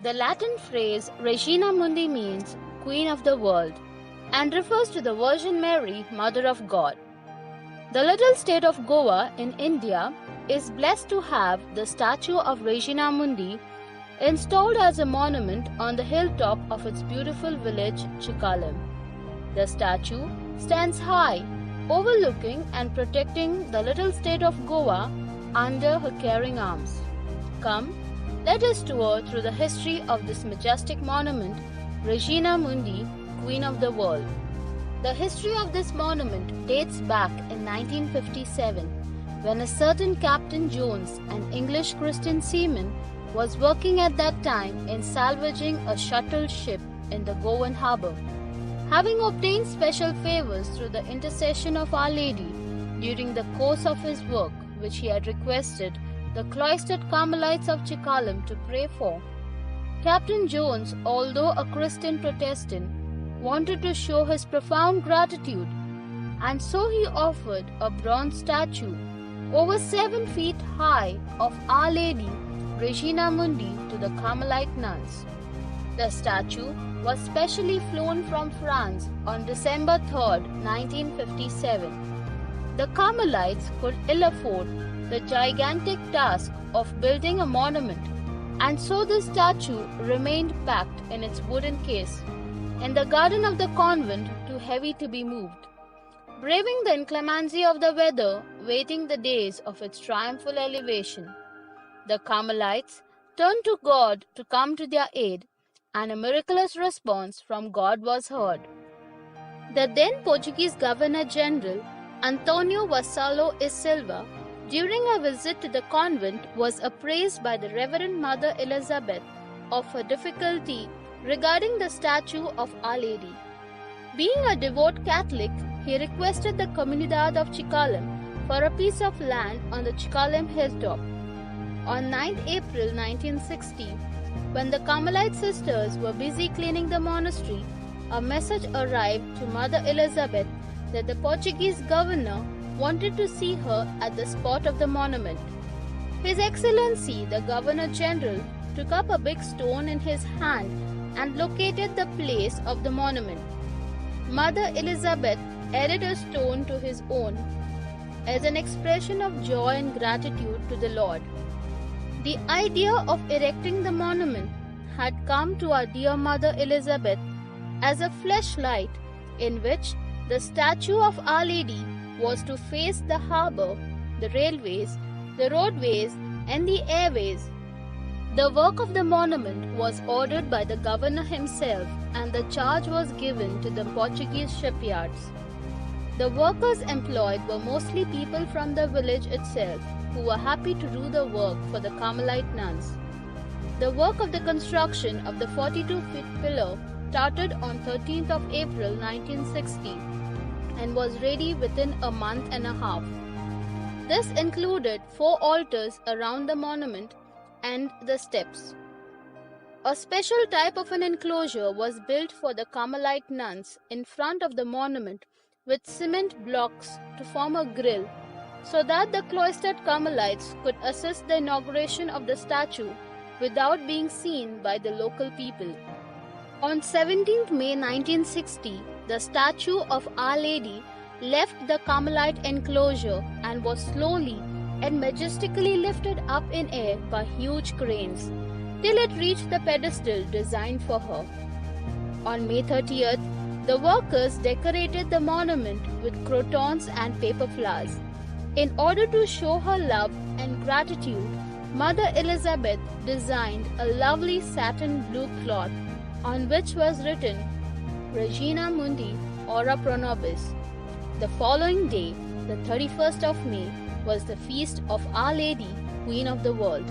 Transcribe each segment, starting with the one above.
The Latin phrase Regina Mundi means Queen of the World and refers to the Virgin Mary, Mother of God. The little state of Goa in India is blessed to have the statue of Regina Mundi installed as a monument on the hilltop of its beautiful village Chikalam. The statue stands high, overlooking and protecting the little state of Goa under her caring arms. Come, let us tour through the history of this majestic monument, Regina Mundi, Queen of the World. The history of this monument dates back in 1957, when a certain Captain Jones, an English Christian seaman, was working at that time in salvaging a shuttle ship in the Goan harbour. Having obtained special favours through the intercession of Our Lady during the course of his work, which he had requested the cloistered Carmelites of Chikalam to pray for, Captain Jones, although a Christian Protestant, wanted to show his profound gratitude, and so he offered a bronze statue over 7 feet high of Our Lady Regina Mundi to the Carmelite nuns. The statue was specially flown from France on December 3, 1957. The Carmelites could ill afford the gigantic task of building a monument, and so the statue remained packed in its wooden case in the garden of the convent, too heavy to be moved. Braving the inclemency of the weather, waiting the days of its triumphal elevation, the Carmelites turned to God to come to their aid, and a miraculous response from God was heard. The then Portuguese Governor-General, Antonio Vassalo e Silva, during a visit to the convent, was appraised by the Reverend Mother Elizabeth of her difficulty regarding the statue of Our Lady. Being a devout Catholic, he requested the Comunidad of Chikalam for a piece of land on the Chikalam hilltop. On 9th April 1960, when the Carmelite sisters were busy cleaning the monastery, a message arrived to Mother Elizabeth that the Portuguese governor wanted to see her at the spot of the monument. His Excellency, the Governor-General, took up a big stone in his hand and located the place of the monument. Mother Elizabeth added a stone to his own as an expression of joy and gratitude to the Lord. The idea of erecting the monument had come to our dear Mother Elizabeth as a fleshlight in which the statue of Our Lady was to face the harbour, the railways, the roadways, and the airways. The work of the monument was ordered by the governor himself, and the charge was given to the Portuguese shipyards. The workers employed were mostly people from the village itself, who were happy to do the work for the Carmelite nuns. The work of the construction of the 42-foot pillar started on 13th of April 1960 and was ready within a month and a half. This included 4 altars around the monument and the steps. A special type of an enclosure was built for the Carmelite nuns in front of the monument with cement blocks to form a grill so that the cloistered Carmelites could assist the inauguration of the statue without being seen by the local people. On 17th May 1960, the statue of Our Lady left the Carmelite enclosure and was slowly and majestically lifted up in air by huge cranes till it reached the pedestal designed for her. On May 30th, the workers decorated the monument with crotons and paper flowers. In order to show her love and gratitude, Mother Elizabeth designed a lovely satin blue cloth on which was written Regina Mundi Ora Pro Nobis. The following day, the 31st of May, was the feast of Our Lady, Queen of the World.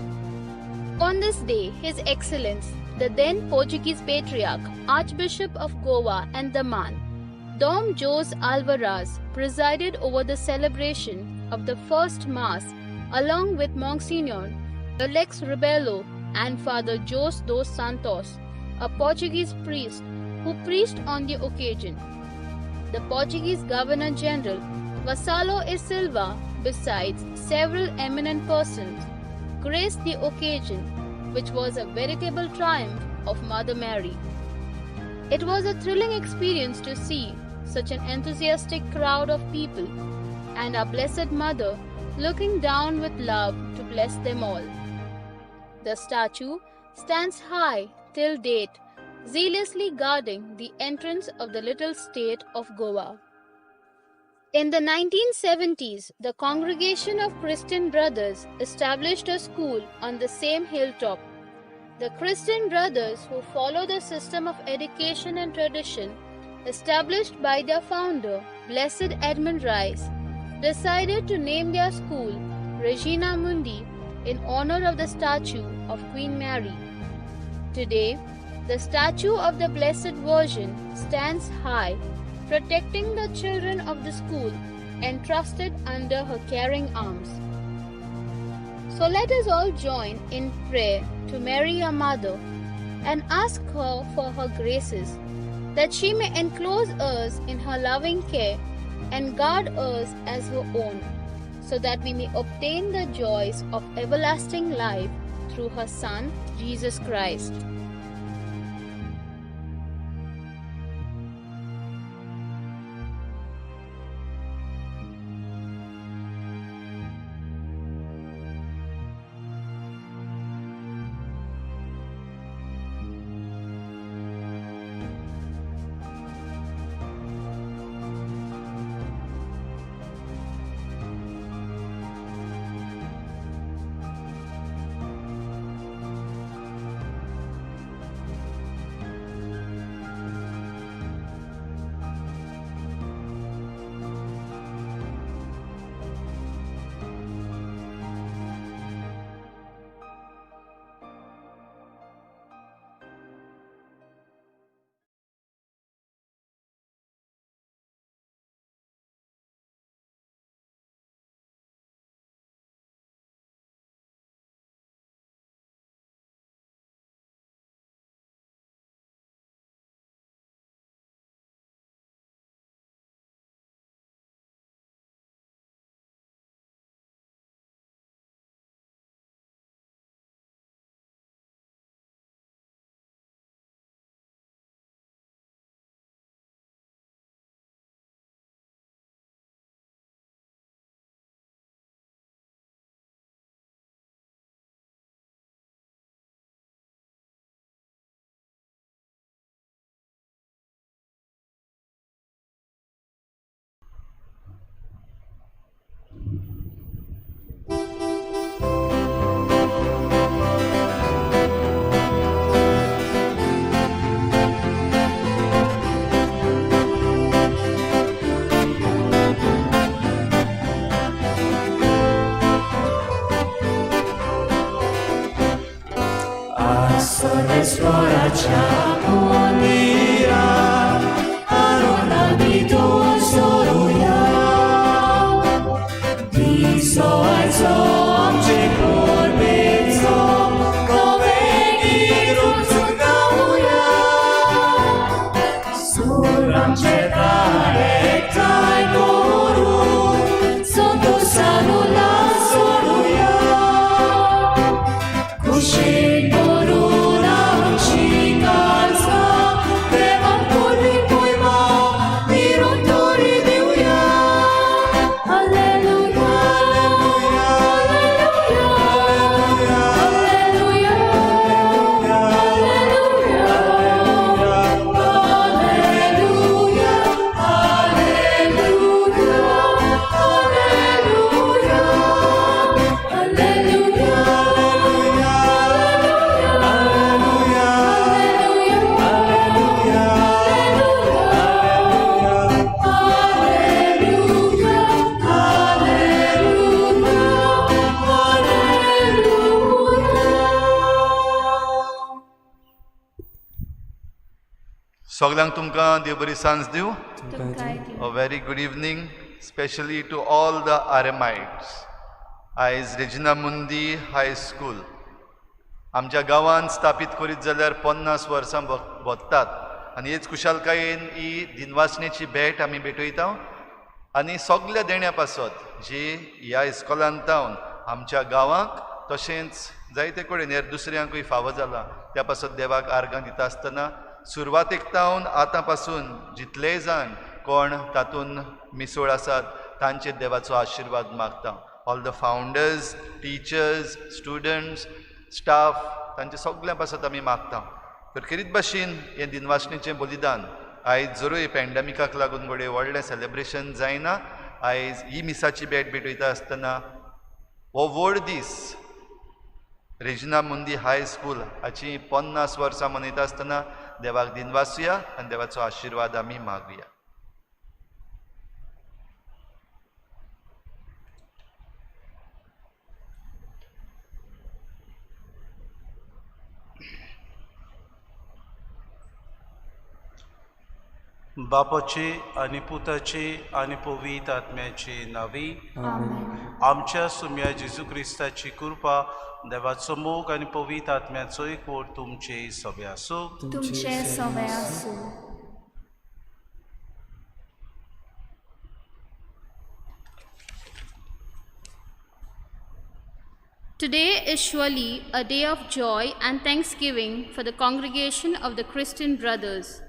On this day, His Excellence, the then Portuguese Patriarch, Archbishop of Goa and Daman, Dom Jose Alvaraz, presided over the celebration of the first Mass along with Monsignor Alex Rebelo and Father Jose dos Santos, a Portuguese priest who preached on the occasion. The Portuguese Governor General Vassalo e Silva, besides several eminent persons, graced the occasion, which was a veritable triumph of Mother Mary. It was a thrilling experience to see such an enthusiastic crowd of people and our Blessed Mother looking down with love to bless them all. The statue stands high till date, zealously guarding the entrance of the little state of Goa. In the 1970s, the Congregation of Christian Brothers established a school on the same hilltop. The Christian Brothers, who follow the system of education and tradition established by their founder, Blessed Edmund Rice, decided to name their school Regina Mundi in honor of the statue of Queen Mary. Today, the statue of the Blessed Virgin stands high, protecting the children of the school entrusted under her caring arms. So let us all join in prayer to Mary, our Mother, and ask her for her graces, that she may enclose us in her loving care and guard us as her own, so that we may obtain the joys of everlasting life through her Son, Jesus Christ. Suram cetare सगळ्यांक तुमकां देव बरी सांज दिवं. तुमकांय दिवं. A very good evening, especially to all the RMites. आयज Regina मुंदी high school आमच्या गांवांत स्थापीत करीत जाल्यार 50 वर्सां भोगतात आनी हेच खुशालकायेन ही दिनवासणेची भेट आमी भेटयता आनी सगळ्या देण्या पासत जी ह्या इस्कॉलांत जावन आमच्या गांवांक तशेंच जायते कडेन हेर दुसऱ्यांकूय फावो जाला त्या पासत देवाक आर्गां दिता आसतना सुरवातेक तावन आतां पासून जितलेय जाण कोण तातूंत मिसळ आसात तांचे देवाचो आशिर्वाद मागता. All the founders, teachers, students, staff तांचे सगळ्या पासत आमी मागता. खेरीत भाशेन हें दिनवासणेचें बलिदान आयज जरूय पॅन्डेमिकाक लागून घडये व्हडलें सेलेब्रेशन जायना. आयज ही मिसाची भेट भेटयता आसतना हो व्हड दीस रेजिना मुंदी हाय स्कूल हाची 50 वर्सां मनयता आसतना देवाक दिनवासुया आनी देवाचो आशिर्वाद आमी मागुया. बापाची आनी पुताची आनी पवित्र आत्म्याची नावी. आमेन. आमच्या सुम्या जेजू क्रिस्ताची कृपा देवाचो मोग आनी पवित्र आत्म्याचो एकवट तुमचे सगळे आसूं. तुमचे सगळे आसूं. Today is surely a day of joy and thanksgiving for the congregation of the Christian Brothers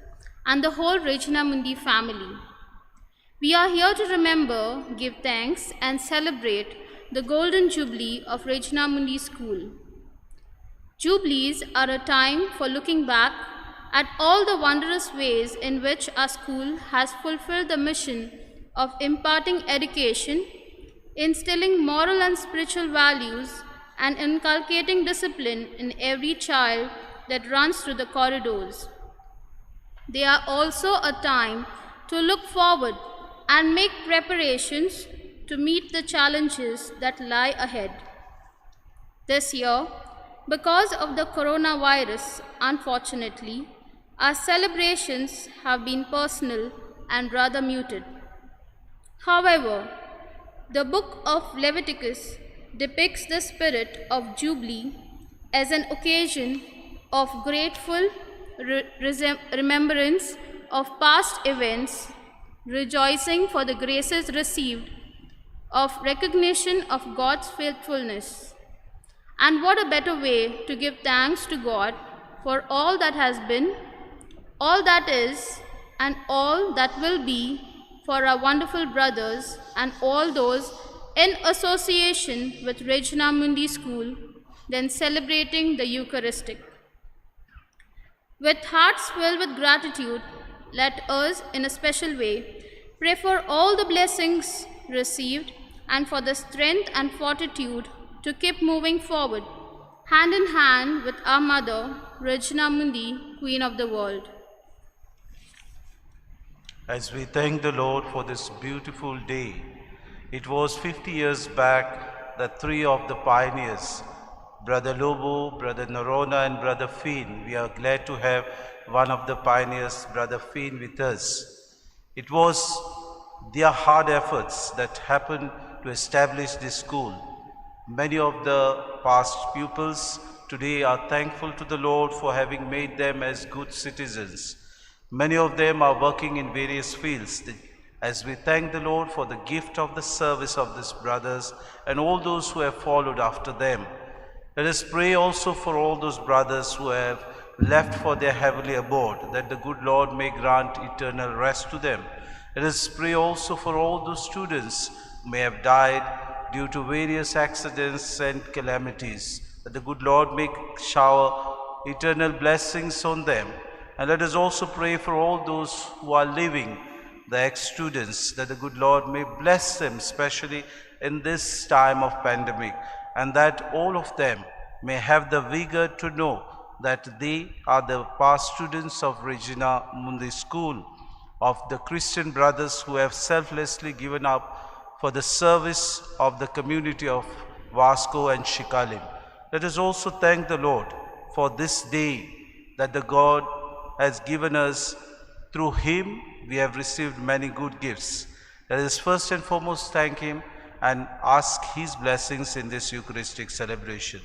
and the whole Regina Mundi family. We are here to remember, give thanks, and celebrate the Golden Jubilee of Regina Mundi School. Jubilees are a time for looking back at all the wondrous ways in which our school has fulfilled the mission of imparting education, instilling moral and spiritual values, and inculcating discipline in every child that runs through the corridors. They are also a time to look forward and make preparations to meet the challenges that lie ahead. This year, because of the coronavirus, unfortunately, our celebrations have been personal and rather muted. However, the book of Leviticus depicts the spirit of Jubilee as an occasion of grateful remembrance of past events, rejoicing for the graces received, of recognition of God's faithfulness. And what a better way to give thanks to God for all that has been, all that is, and all that will be for our wonderful brothers and all those in association with Regina Mundi School, then celebrating the Eucharistic. With hearts filled with gratitude, let us, in a special way, pray for all the blessings received and for the strength and fortitude to keep moving forward, hand in hand with our Mother, Regina Mundi, Queen of the world. As we thank the Lord for this beautiful day, it was 50 years back that three of the pioneers, Brother Lobo, Brother Norona, and Brother Finn, we are glad to have one of the pioneers, Brother Finn, with us. It was their hard efforts that happened to establish this school. Many of the past pupils today are thankful to the Lord for having made them as good citizens. Many of them are working in various fields. As we thank the Lord for the gift of the service of these brothers and all those who have followed after them, let us pray also for all those brothers who have left for their heavenly abode, that the good Lord may grant eternal rest to them. Let us pray also for all those students who may have died due to various accidents and calamities, that the good Lord may shower eternal blessings on them. And let us also pray for all those who are living, the ex-students, that the good Lord may bless them, especially in this time of pandemic, and that all of them may have the vigor to know that they are the past students of Regina Mundi School, of the Christian brothers who have selflessly given up for the service of the community of Vasco and Shikalim. Let us also thank the Lord for this day that the God has given us Through him we have received many good gifts. Let us first and foremost thank him and ask his blessings in this Eucharistic celebration.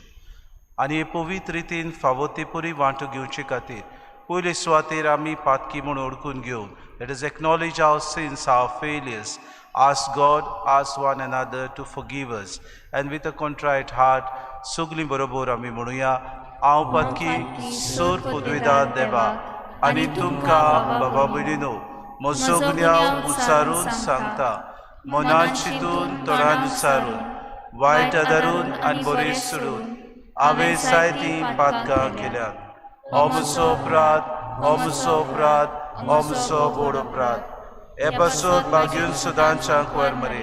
आणि हे पवित्र रितीन फावो ती पुरी वांटो घेवचे खातीर पयले सुवातेर आमी पातकी म्हूण ओळखून घेवन let us acknowledge our sins, our failures, ask God, ask one another to forgive us, and with a contrite heart सगलीं बरोबर आमी म्हणुया हांव पातकी सोर पदवेदार देवा आनी तुमकां बाबा भयणीनो म्हजो गुन्यांव उच्चारून सांगता मनान चिंतून तोंडान उच्चारून वायट आदारून आनी बरें सोडून हांवें जायतीं पातकां केल्यात हो म्हजो अपराध हो म्हजो व्हड अपराध हे पासून भाग्यून सदांच्याक वयर मरे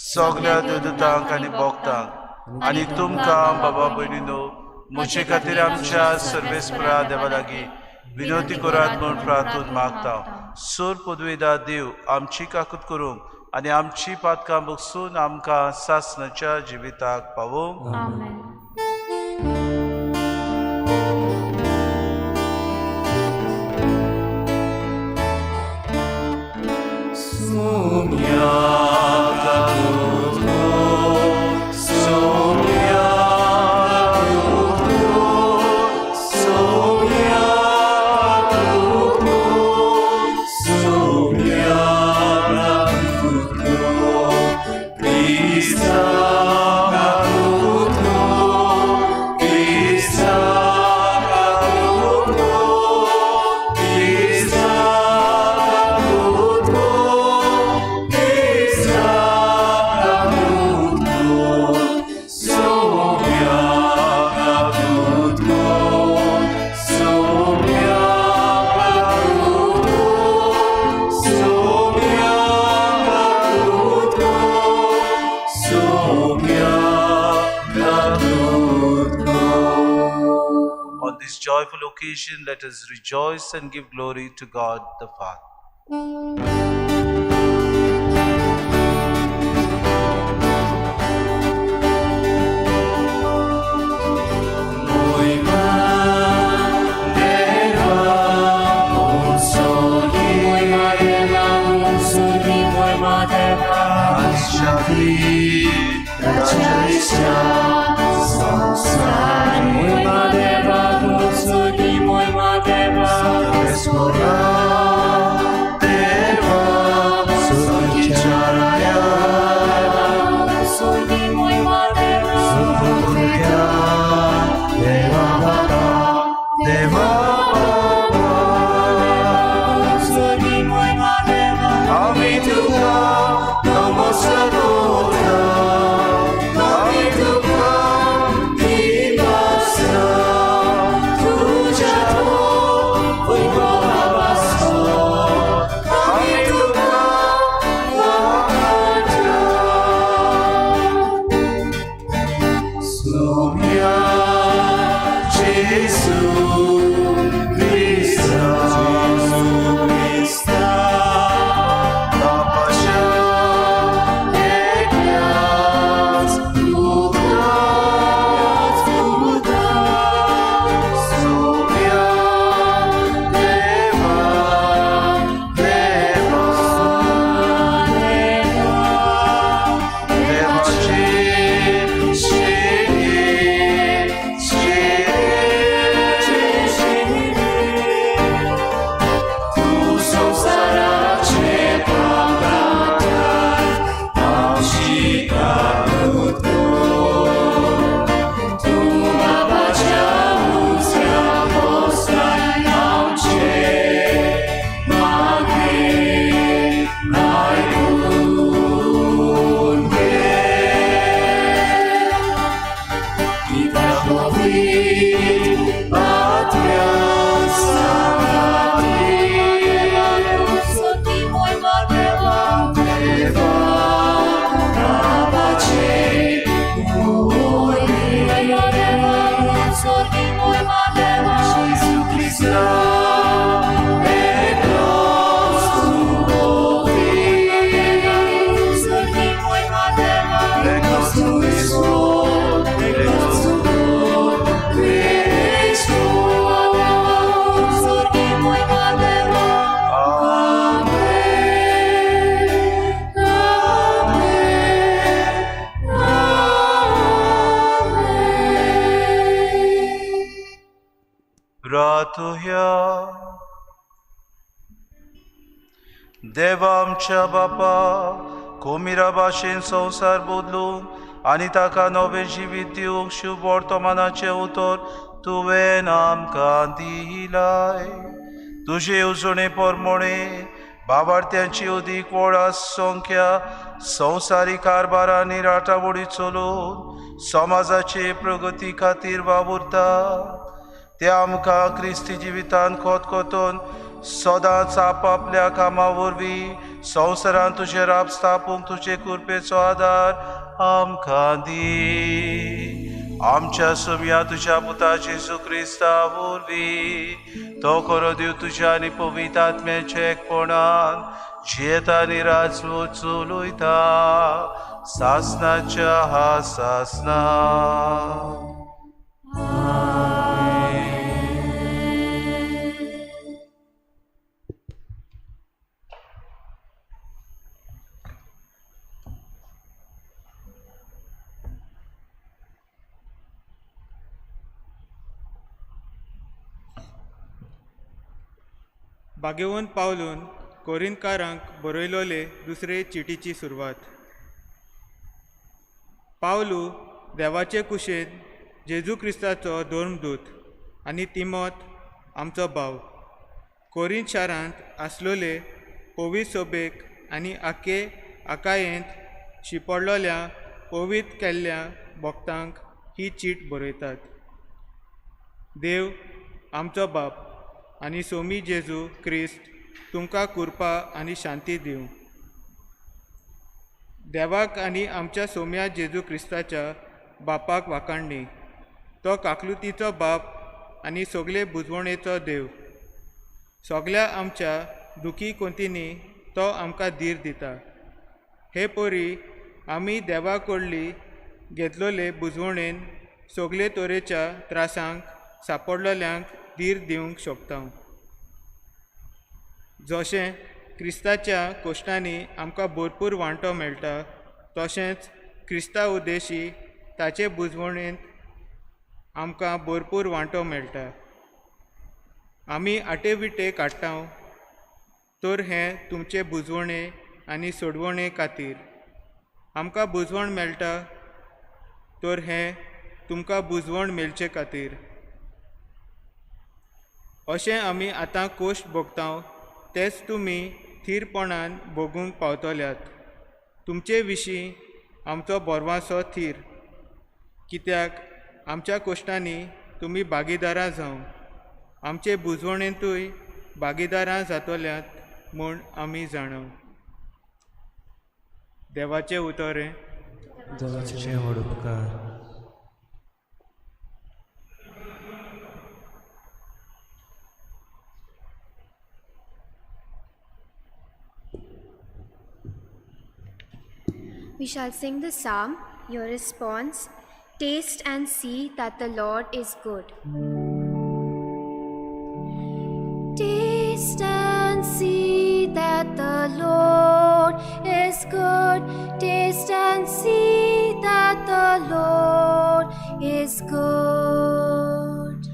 सगल्या देवदूतांक आनी भक्तांक आनी तुमकां बाबा भयणीनो म्हजे खातीर आमच्या सर्वेस्परा देवा लागीं विनोदी करात म्हूण प्रार्थून मागता सोर पदवेदार देव आमची काकूत करूंक आनी आमची पातकां बगसून आमकां सासणाच्या जिविताक पावोवंक Amen. On this joyful occasion, let us rejoice and give glory to God the Father. देवा आमच्या बापा, कोमिरा भाशेन संवसार बदलूंक आनी ताका नवें जिवीत दिवंक शुभ वर्तमानाचें उतर तुवें आमकां दिलाय. तुजे येवजणे परमणे बाबार्थ्यांची अदीक व्हड संख्या संवसारीक कारबारांनी राटावडी चलोवन समाजाचे प्रगती खातीर वावुरता. ते आमकां क्रिस्ती जिवितान खोतखोतून सदांच आपापल्या कामा वरवीं संवसारांत तुजें राब स्थापूंक तुजे कृपेचो आदार आमकां दी. आमच्या सोम्या तुज्या पुता जेजू क्रिस्ता वरवीं तो खरो देव तुज्या आनी पवित्र आत्म्याच्या एकपणान जियेता आनी राजवट चलयता सासनाच्या हा सासना. भाग्यवंत पावलून कोरिंथकारांक बरयलोले दुसरे चिटीची सुरवात. पावलू देवाचे कुशेन जेजू क्रिस्ताचो धर्मदूत आनी तिमोथ आमचो भाव कोरिंथ शारांत आसलोले पवित्र सोबेक आनी आखे आकायेंत शिपडलोल्या पवित्र केल्ल्या भक्तांक ही चीट बरयतात. देव आमचो बाप आनी सोमी जेजू क्रिस्त तुमकां कृपा आनी शांती दिवं. देवाक आनी आमच्या सोम्या जेजू क्रिस्ताच्या बापाक वाखाणणी. तो काकलुतीचो बाप आनी सगळे बुजवणेचो देव. सगळ्या आमच्या दुखी कोंतींनी तो आमकां धीर दिता. हे पोरी आमी देवा कडली घेतलोले बुजवणेन सगळे तरेच्या त्रासांक सांपडलेल्यांक धीर दिवंक शकता. जशें क्रिस्ताच्या कोश्टांनी आमकां भरपूर वांटो मेळटा तशेंच क्रिस्ता उद्देशी ताचे बुजवणेंत आमकां भरपूर वांटो मेळटा. आमी आटेविटे काडटा तर हें तुमचे बुजवणे आनी सोडवणे खातीर. आमकां बुजवण मेळटा तर हें तुमकां बुजवण मेळचे खातीर. अशें आमी आतां कोश्ट भोगता तेच तुमी थीरपणान भोगूंक पावतल्यात. तुमचे विशीं आमचो बोरवासो थीर, कित्याक आमच्या कोश्टांनी तुमी भागीदारां जावं. आमचे बुजवणेंतूय भागीदारां जातल्यात म्हूण आमी जाणव. देवाचें उतरें. देवाचें व्हड उपकार. We shall sing the psalm. Your response: taste and see that the Lord is good. Taste and see that the Lord is good. Taste and see that the Lord is good.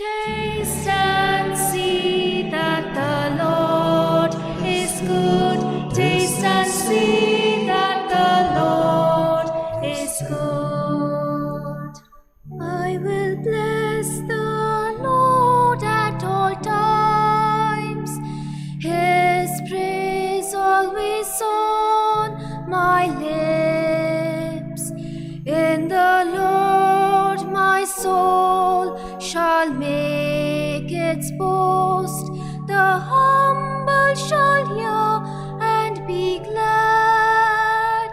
Taste and see that the Lord is good. Taste and see good. I will bless the Lord at all times. His praise always on my lips. In the Lord my soul shall make its boast. The humble shall hear and be glad.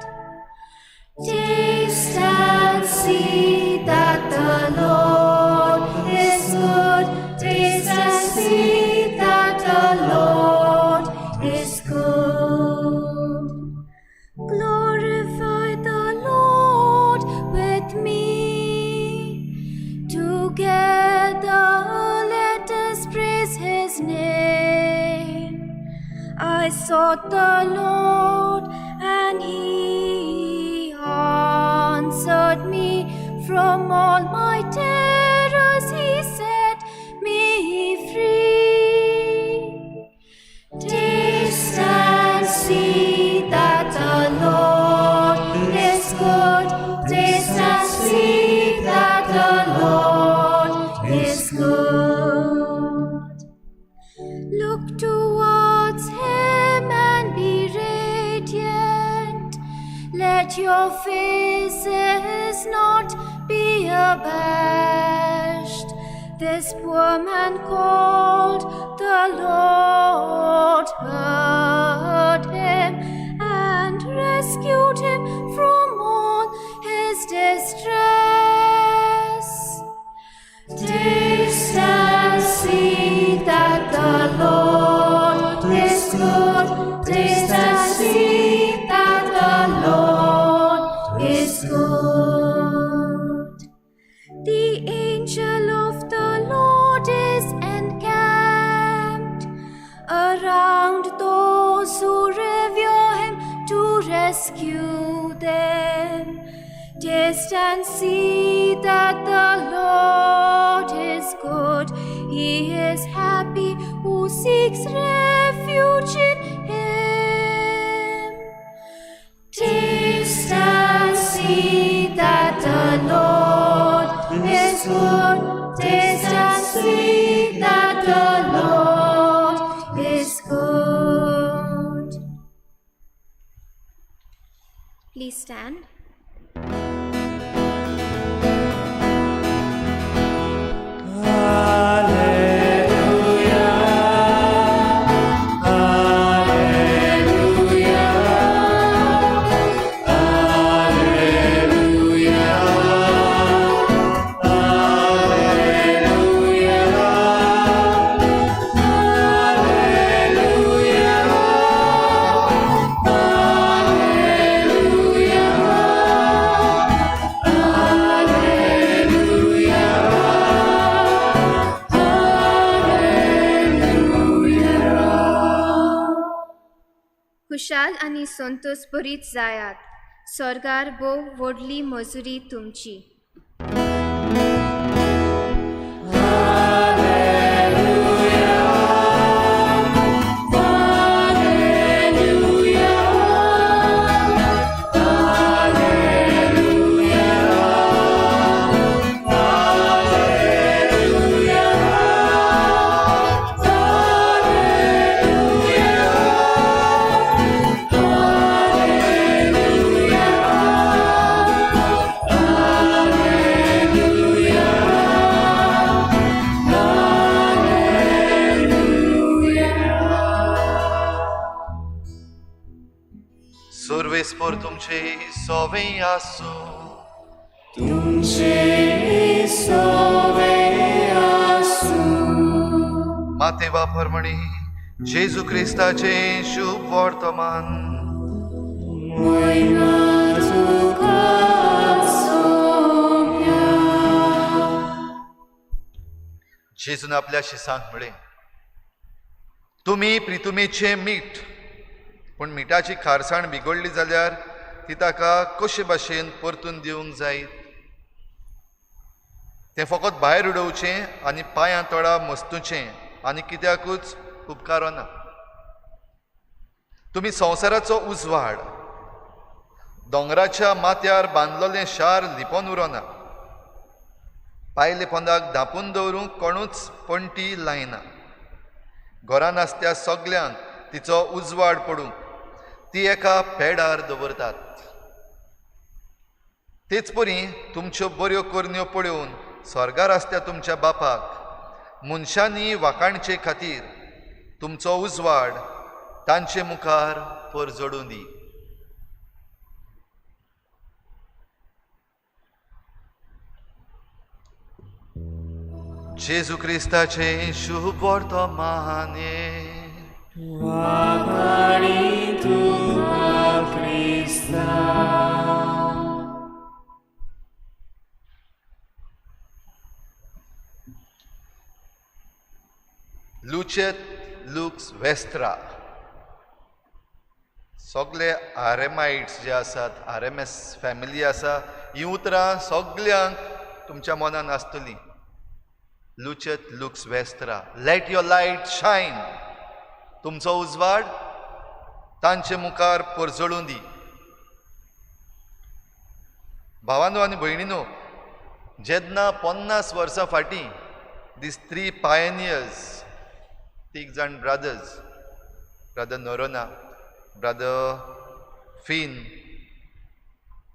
Taste and see that the Lord is good. Taste and see that the Lord is good. Glorify the Lord with me. Together let us praise His name. I sought the Lord and He answered me. From all my terrors He set me free. Taste and Let your faces not be abashed. This poor man called, the Lord heard him and rescued him from all his distress. Taste and see that the Lord is good. Taste and see that the Lord is good. The angel of the Lord is encamped around those who revere him to rescue them. Taste and see that the Lord is good. He is happy who seeks refuge in him. Taste and see that the Lord is good. Taste and see that the Lord is good. Please stand. Khushal आणि संतोष भरीत जायात. स्वर्गार भोव व्हडली मजुरी तुमची. Survespor तुमचे सोवे आसो. मातेवा परमणी जेजू क्रिस्ताचे शुभ वर्तमान. जेजून आपल्या शिसांक म्हळे, तुमी प्रितुमेचे मीठ, पूण मिठाची खारसाण बिगडली जाल्यार ती ताका कशे भाशेन परतून दिवंक जाय. तें फकत भायर उडोवचें आनी पांयां तळा मस्तुचें आनी कित्याकूच उपकारो ना. तुमी संवसाराचो उजवाड, दोंगराच्या माथ्यार बांदलोलें शार लिपोवन उरोना. पायले पोंदाक धांपून दवरूंक कोणूच पणटी लायना. घरान आसत्या सगल्यांक तिचो उजवाड पडूंक ती एका पेडार दवरतात. तेच परी तुमच्यो बऱ्यो करण्यो पळोवन स्वर्गार आसत्या तुमच्या बापाक मनशांनी वाखाणचे खातीर तुमचो उजवाड तांचे मुखार परजडूं दी. जेजू क्रिस्ताचे शुभ वर्तमान. Lucet lux vestra. सगळे आरेमाइट्स जे आसात, आरएमएस फॅमिली आसा, ही उतरां सगल्यांक तुमच्या मनान आसतलीं. Lucet lux vestra. Let your light shine. तुमचो उजवाड तांचे मुखार परजळूं दी. भावांनो आनी भयणीनो, जेन्ना 50 वर्सां फाटीं these 3 pioneers, 3 जाण brothers, brother Norona, brother Finn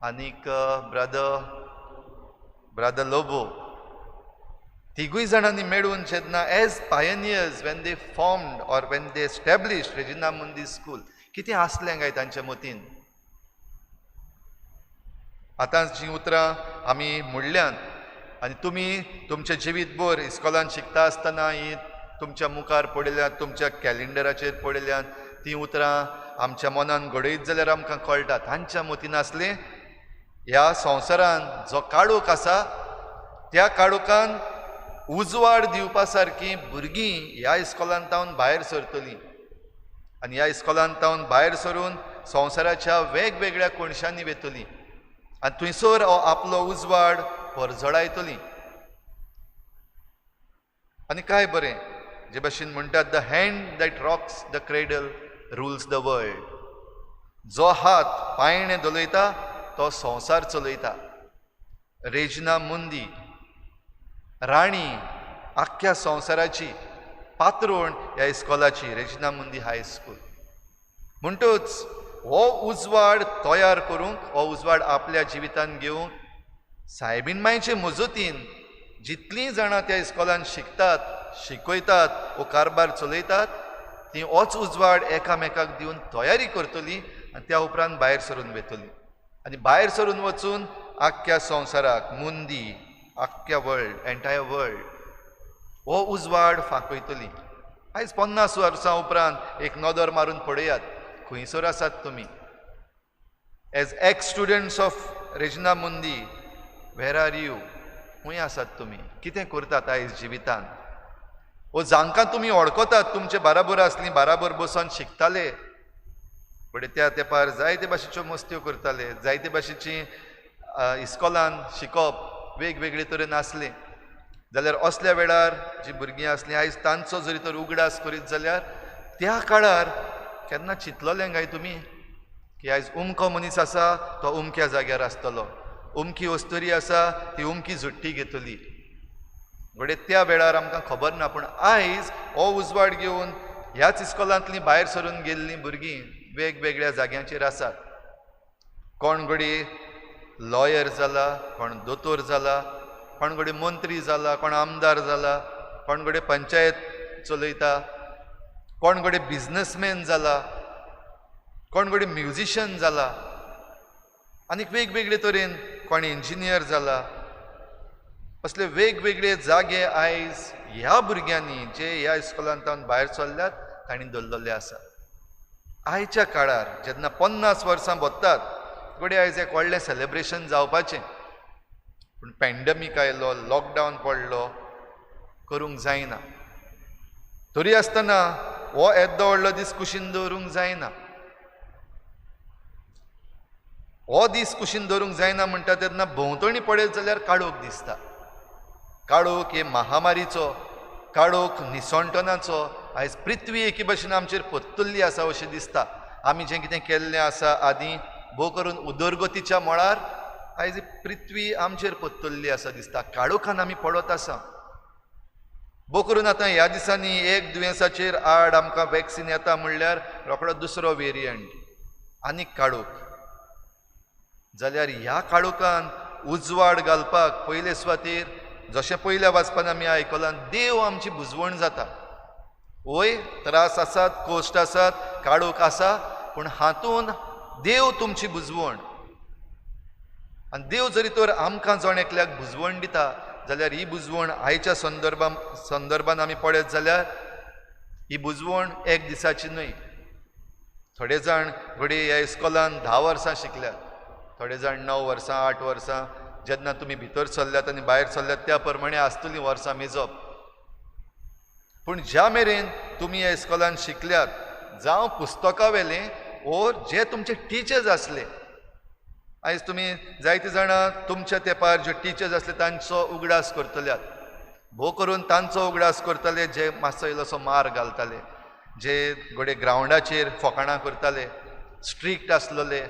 आनीक ब्रदर लोबो, तिगूय जाणांनी मेळून जेन्ना as pioneers when they formed or when they established Regina Mundi school, कितें आसलें काय तांच्या मतीन. आतां जीं उतरां आमी म्हणल्यात आनी तुमी तुमचें जिवीतभर इस्कॉलान शिकता आसतना ही तुमच्या मुखार पडल्यात, तुमच्या कॅलेंडराचेर पडल्यात, तीं उतरां आमच्या मनान घडयत जाल्यार आमकां कळटा तांच्या मतीन आसलें ह्या संवसारान जो काळोख आसा त्या काळोखान उजवाड दिवपा सारकीं भुरगीं ह्या इस्कॉलांतावन भायर सरतलीं आनी ह्या इस्कॉलांतावन भायर सरून संवसाराच्या वेगवेगळ्या कोणशांनी वेतलीं आनी थंयसर आपलो उजवाड परजळायतलीं. आनी काय बरें, जे भाशेन म्हणटात the hand that rocks the cradle rules the world. जो हात पायणे दलयता तो संवसार चलयता. रेजिना मुंदी राणी आख्ख्या संवसाराची पात्रोण ह्या इस्कॉलाची रेजिना मुंदी हायस्कूल. म्हणटूच हो उजवाड तयार करूंक, हो उजवाड आपल्या जिवितान घेवंक सायबीण मांयचे मजतीन जितलीं जाणां त्या इस्कॉलान शिकतात, शिकयतात वो कारबार चलयतात, ती होच उजवाड एकामेकाक दिवन तयारी करतलीं आनी त्या उपरांत भायर सरून वेतलीं आनी भायर सरून वचून आख्ख्या संवसाराक मुंदी, आख्ख्या वर्ल्ड, एंटायर वर्ल्ड हो उजवाड फांकयतलीं. आयज 50 वर्सां उपरांत एक नदर मारून पळयात, खंयसर आसात तुमी. As ex students of Regina Mundi, where are you? खंय आसात तुमी? कितें करतात आयज जिवितान? वो जांकां तुमी वळखतात, तुमचे बाराबर आसलीं, बाराबर बसून शिकताले, पण त्या तेंपार जायते भाशेच्यो मस्त्यो करताले, जायते भाशेची इस्कॉलान शिकप वेगवेगळे तरेन आसलें, जाल्यार असल्या वेळार जीं भुरगीं आसलीं आयज तांचो जरी तर उगडास करीत जाल्यार त्या काळार केन्ना चिंतलोलें काय तुमी की आयज उमको मनीस आसा तो उमक्या जाग्यार आसतलो, उमकी वस्तुरी आसा ती उमकी झुट्टी घेतली. घडये त्या वेळार आमकां खबर ना, पूण आयज हो उजवाड घेवन ह्याच इस्कॉलांतलीं भायर सरून गेल्लीं भुरगीं वेगवेगळ्या जाग्यांचेर आसात. कोण घडी लॉयर जाला, कोण दोतोर जाला, कोण घडी मंत्री जाला, कोण आमदार जाला, कोण घडी पंचायत चलयता, कोण घडी बिझनसमॅन जाला, कोण घडी म्युझिशियन जाला, आनीक वेगवेगळे तरेन कोण इंजिनियर जाला. असले वेगवेगळे जागे आयज ह्या भुरग्यांनी जे ह्या इस्कॉलांतावन भायर सरल्यात तांणी दवरलेले आसा. आयच्या काळार जेन्ना 50 वर्सां बत्तात घडये आयज एक व्हडलें सेलेब्रेशन जावपाचें, पूण पॅन्डेमीक आयलो, लॉकडावन पडलो, करूंक जायना. तरी आसतना हो येदो व्हडलो दीस कुशीन दवरूंक जायना. हो दीस कुशीन दवरूंक जायना म्हणटा तेन्ना भोंवतणी पळयत जाल्यार काळोख दिसता. काळोख हे महामारीचो, काळोख निसणटनाचो आयज पृथ्वी एके भाशेन आमचेर पत्तल्ली आसा अशें दिसता. आमी जें कितें केल्लें आसा आदीं, भोव करून उदरगतीच्या मळार आयज पृथ्वी आमचेर पत्तल्ली आसा दिसता. काळोखान आमी पडत आसा. भोव करून आतां ह्या दिसांनी एक दुयेंसाचेर आड आमकां वॅक्सिन येता म्हणल्यार रोखडो दुसरो वेरियंट आनीक काळोख. जाल्यार ह्या काळोखान उजवाड घालपाक पयले सुवातेर जशें पयल्या वाचपान आमी आयकलां, देव आमची बुजवण जाता. वय त्रास आसात, कोश्ट आसात, काळोख आसा, पूण हातून देव तुमची बुजवण. आनी देव जरी तर आमकां जण एकल्याक बुजवण दिता जाल्यार ही बुजवण आयच्या संदर्भान आमी पळयत जाल्यार ही बुजवण एक दिसाची न्हय. थोडे जाण घडये ह्या इस्कॉलान 10 वर्सां शिकल्यात, थोडे जाण 9 वर्सां, 8 वर्सां. जेन्ना तुमी भितर सरल्यात आनी भायर सरल्यात त्या प्रमाणे आसतलीं वर्सां मेजप. पूण ज्या मेरेन तुमी ह्या इस्कॉलान शिकल्यात, जावं पुस्तकां वेलें ओर जे तुमचे टिचर्स आसले, आयज तुमी जायते जाणां तुमच्या तेंपार जे टिचर्स आसले तांचो उगडास करतल्यात. भोव करून तांचो उगडास करतले जे मातसो इल्लोसो मार घालताले, जे घडये ग्रावंडाचेर फकाणां करताले, स्ट्रिक्ट आसलेले.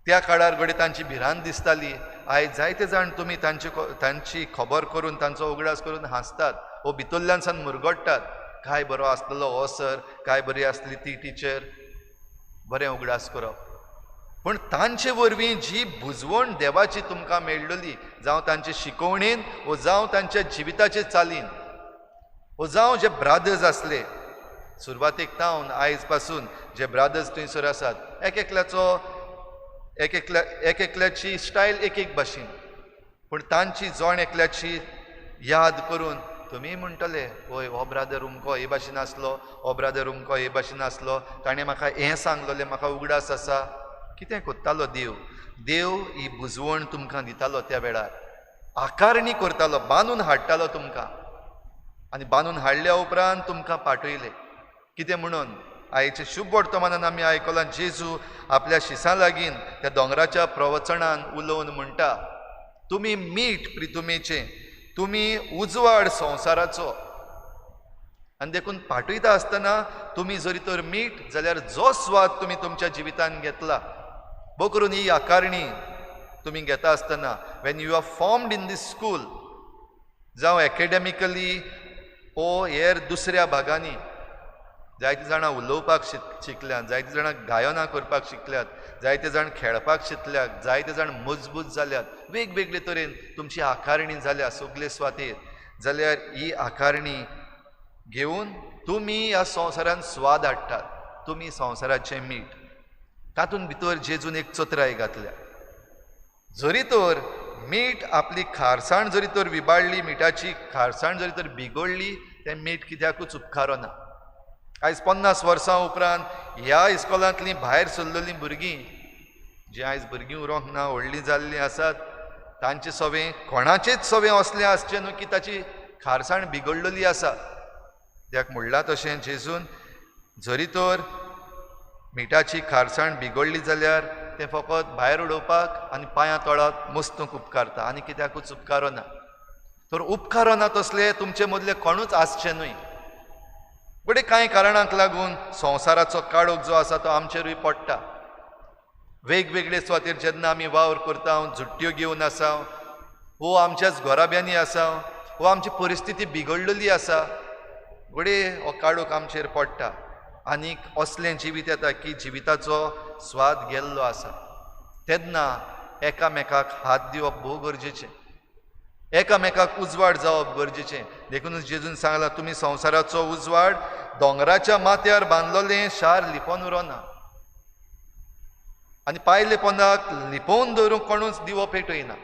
त्या काळार घडये तांची भिरांत दिसताली. आयज जायते जाण तुमी तांची खबर करून, तांचो उगडास करून हांसतात, वो भितरल्यान सावन मुरगडटात. काय बरो आसलेलो हो सर, काय बरी आसली ती टिचर. बरें उगडास करप. पूण तांचे वरवीं जी बुजवण देवाची तुमकां मेळ्ळली, जावं तांचे शिकवणेन वो जावं तांच्या जिविताचे चालीन, वो जावं जे ब्रादर्स आसले सुरवातेक तावन आयज पासून जे ब्रादर्स थंयसर आसात, एकल्याची स्टायल एक भाशेन, पूण तांची जोण एकल्याची याद करून तुमी म्हणटले ओय हो ब्रादर उमको हे भाशेन आसलो, हो ब्रादर उमको हे भाशेन आसलो, ताणें म्हाका हें सांगलोलें, म्हाका उगडास आसा. कितें कोत्तालो देव? देव ही बुजवण तुमकां दितालो त्या वेळार, आकारणी करतालो, बांदून हाडटालो तुमकां, आनी बांदून हाडल्या उपरांत तुमकां पाठयले. कितें म्हणून आयचे शुभ वर्तमानान आमी आयकलां जेजू आपल्या शिसां लागीं त्या दोंगराच्या प्रवचनान उलोवन म्हणटा, तुमी मीठ प्रितुमेचें, तुमी उजवाड संवसाराचो. आनी देखून पाठयता आसतना तुमी जरी तर मीठ जाल्यार जो स्वाद तुमी तुमच्या जिवितान घेतला, बो करून ही आकारणी तुमी घेता आसतना, when you are formed in this school, जावं एकेडेमिकली वो हेर दुसऱ्या भागांनी, जायते जाणां उलोवपाक शिकल्यात, जायते जाणां गायनां करपाक शिकल्यात, जायते जाण खेळपाक शिकल्यात, जायते जाण मजबूत जाल्यात, वेगवेगळे तरेन तुमची आकारणी जाल्या सगळे सुवातेर. जाल्यार ही आकारणी घेवन तुमी ह्या संवसारान स्वाद हाडटात, तुमी संवसाराचें मीठ. तातूंत भितर जेजून एक चतराय घातल्या. जरी तर मीठ आपली खारसाण जरी तर विबाडली, मिठाची खारसाण जरी तर बिगडली, तें मीठ कित्याकूच उपकारो ना. आयज 50 वर्सां उपरांत ह्या इस्कॉलांतलीं भायर सरलेलीं भुरगीं, जीं आयज भुरगीं उरोंक ना, व्हडलीं जाल्लीं आसात, तांचें सवें कोणाचेंच सवें असलें आसचें न्हू की ताची खारसाण बिगडलेली आसा. त्याक म्हणलां तशें जेजून, जरी तर मिठाची खारसाण बिगडली जाल्यार तें फकत भायर उडोवपाक आनी पांयां तळाक मस्तूंक उपकारता, आनी कित्याकूच उपकारो ना. तर उपकारो ना तसले तुमचे मदले कोणूच आसचे न्हय. बडे कांय कारणांक लागून संवसाराचो काळोख जो आसा तो आमचेरूय पडटा. वेगवेगळे सुवातेर जेन्ना आमी वावर करता, झुट्ट्यो घेवन आसा, वो आमच्याच घोराब्यांनी आसा, वो आमची परिस्थिती बिगडलेली आसा, बडे हो काळोख आमचेर पडटा. आनीक असलें जिवीत येता की जिविताचो स्वाद गेल्लो आसा. तेन्ना एकामेकाक हात दिवप भोव गरजेचें, एकामेकाक उजवाड जावप गरजेचें. देखूनच जेजून सांगलां, तुमी संवसाराचो उजवाड दोंगराच्या माथ्यार बांदलोलें शार लिपोवन उरोना, आनी पायले पोंदाक लिपोवन दवरूंक कोणूच दिवो पेटयना.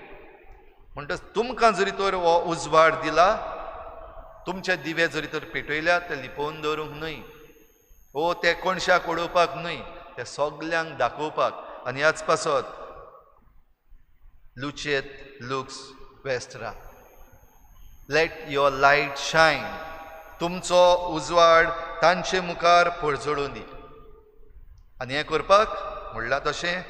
म्हणटच तुमकां जरी तर हो उजवाड दिला, तुमचे दिवे जरी तर पेटयल्यात, ते लिपोवन दवरूंक न्हय, ओ ते कोणशाक उडोवपाक न्हय, ते सगल्यांक दाखोवपाक. आनी ह्याच पासत लुचेत लुक्स वेस्ट्रा, लेट युअर लायट शायन, तुमचो उजवाड तांचे मुखार पळजळूं दी. आनी हें करपाक म्हणलां तशें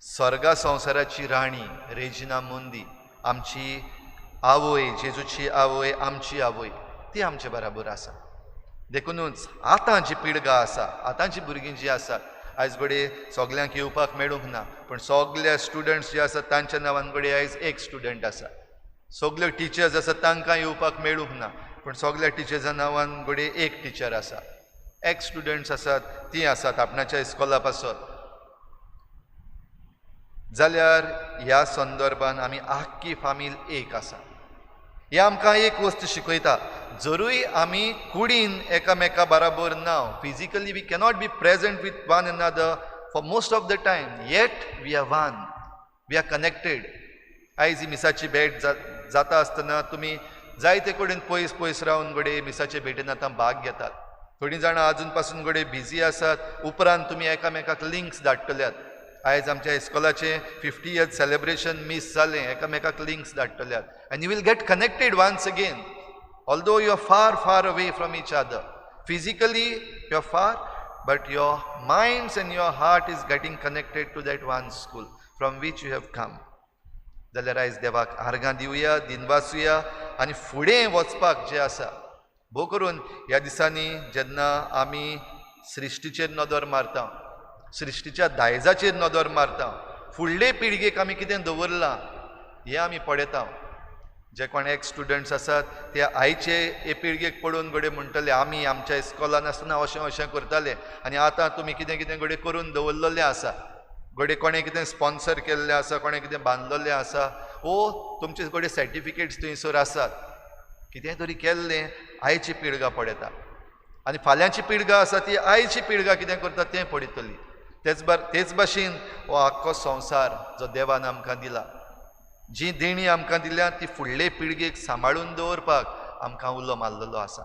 स्वर्गा संवसाराची राणी रेजिना मुंदी, आमची आवय, जेजूची आवय, आमची आवय, ती आमचे बराबर आसा. देखूनच आतां जी पिळगा आसा, आतांची भुरगीं जीं आसात, आयज घडये सगल्यांक येवपाक मेळूंक ना, पूण सगळे स्टुडंट्स जे आसात तांच्या नांवान घडये आयज एक स्टुडंट आसा. सगल्यो टिचर्स आसात तांकां येवपाक मेळूंक ना, पूण सगल्या टिचर्सां नांवान घडये एक टीचर आसा. एक स्टुडंट्स आसात तीं आसात आपणाच्या इस्कॉला पासत. जाल्यार ह्या संदर्भान आमी आख्खी फामील एक आसा. हें आमकां एक वस्त शिकयता, जरूय आमी कुडीन एकामेका बराबर ना, physically we cannot be present with one another for most of the time, yet we are one, we are connected. आयज ही मिसाची भेट जाता आसतना तुमी जायते कडेन पयस पयस रावन घडये मिसाचे भेटेन आतां भाग घेतात. थोडीं जाणां आजून पासून घडये बिजी आसात, उपरांत तुमी एकामेकाक लिंक्स धाडटल्यात. आयज आमच्या इस्कॉलाचें 50 years सेलेब्रेशन मिस जालें, एकामेकाक links धाडटल्यात. And you will get connected once again, although you are far, far away from each other. Physically, you are far, but your minds and your heart is getting connected to that one school from which you have come. जाल्यार आयज देवाक आर्गां दिवया, दिनवासुया, आनी फुडें वचपाक जें आसा, भोव करून ह्या दिसांनी जेन्ना आमी सृश्टीचेर नदर मारता, सृश्टीच्या दायजाचेर नदर मारता, फुडले पिळगेक आमी कितें दवरलां हें आमी पळयता. जे कोण एक स्टुडंट्स आसात ते आयचे हे पिळगेक पळोवन घडये म्हणटले, आमी आमच्या इस्कॉलान आसतना अशें अशें करताले, आनी आतां तुमी कितें कितें घडये करून दवरलेलें आसा. घोडे कोणें कितें स्पॉन्सर केल्लें आसा, कोणें कितें बांदलेलें आसा, तुमचे घोडे सर्टिफिकेट्स थंयसर आसात. कितें तरी केल्लें आयची पिळगा पडयता आनी फाल्यांची पिळगा आसा ती आयची पिळगा कितें करता तें पडयतली. तेच भाशेन हो आख्खो संवसार जो देवान आमकां दिला, जी देणी आमकां दिल्या ती फुडले पिळगेक सांबाळून दवरपाक आमकां उलो मारलेलो आसा.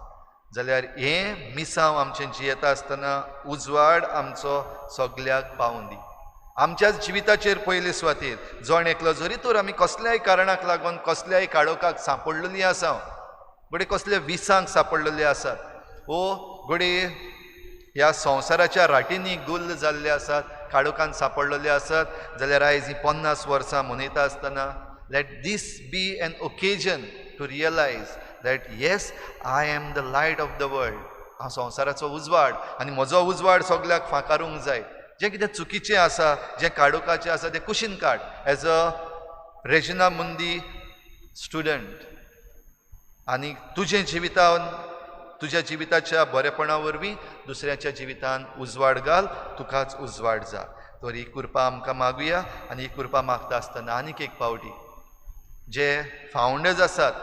जाल्यार हें मिसांव आमचें जियेता आसतना उजवाड आमचो सगल्याक पावूं दी. आमच्याच जिविताचेर पयले सुवातेर जण एकलो जरी तर आमी कसल्याय कारणाक लागून कसल्याय काळोखाक सांपडलेलीं आसा, घोडे कसल्या विसांक सांपडलेले आसात, घोडे ह्या संवसाराच्या राटींनी गुल्ल जाल्ले आसात, काळोखान सांपडलेले आसात, जाल्यार आयज ही 50 वर्सां मनयता आसतना let this be an occasion to realise that yes I am the light of the world. हांव संवसाराचो उजवाड आनी म्हजो उजवाड सगल्याक फांकारूंक जाय. जें कितें चुकीचें आसा, जें काळोखाचें आसा तें कुशीन काड. एज अ रेजिना मुंदी स्टुडंट आनी तुजें जिवितान, तुज्या जिविताच्या बरेपणा वरवीं दुसऱ्याच्या जिवितान उजवाड घाल, तुकाच उजवाड जा. तर ही कृपा आमकां मागुया. आनी ही कृपा मागता आसतना आनीक एक पावटी जे फावंडर्स आसात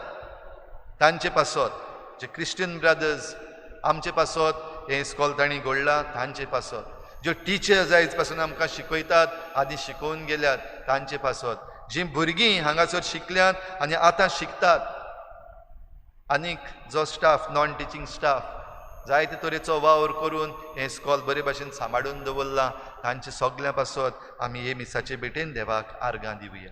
तांचे पासत, जे क्रिश्चन ब्रदर्स आमचे पासत हें इस्कॉल तांणी घडलां तांचे पासत, ज्यो टिचर्स आयज पासून आमकां शिकयतात, आदी शिकोवन गेल्यात तांचे पासत, जीं भुरगीं हांगासर शिकल्यात आनी आतां शिकतात, आनीक जो स्टाफ, नॉन टिचींग स्टाफ जायते तरेचो वावर करून हें इस्कॉल बरे भाशेन सांबाळून दवरलां, तांचे सगल्या पासत आमी हे मिसाचे भेटेन देवाक आर्गां दिवया.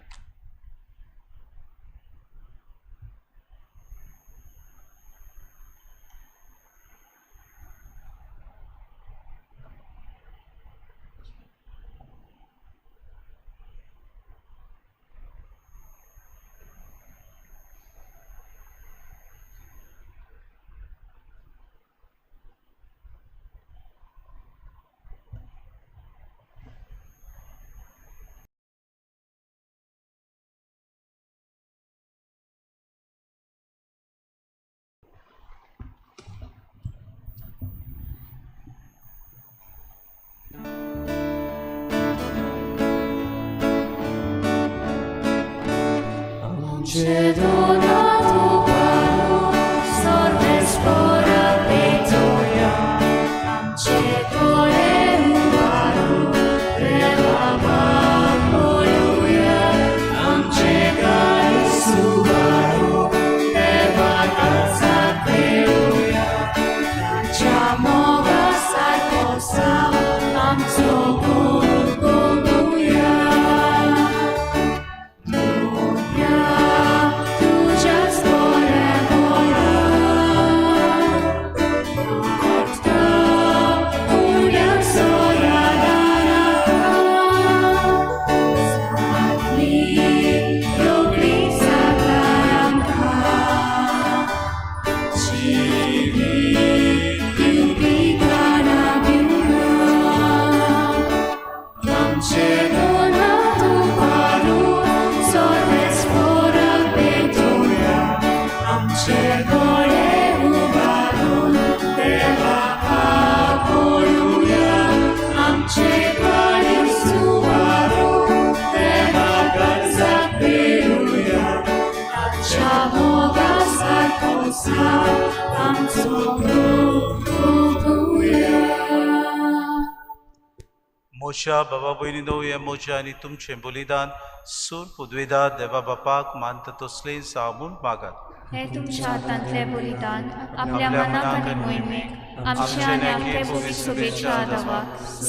मोशा बाबा भयणीनो हे मोचे आनी तुमचें बलिदान सूर पुदवेदार देवा बापाक मानता तसलें सामून मागात. हे तुमच्या हातांतले बलिदान आपल्या मनाक आनी मोहिमेक आमच्या आनी आमचे भोगी शुभेच्छा आदावा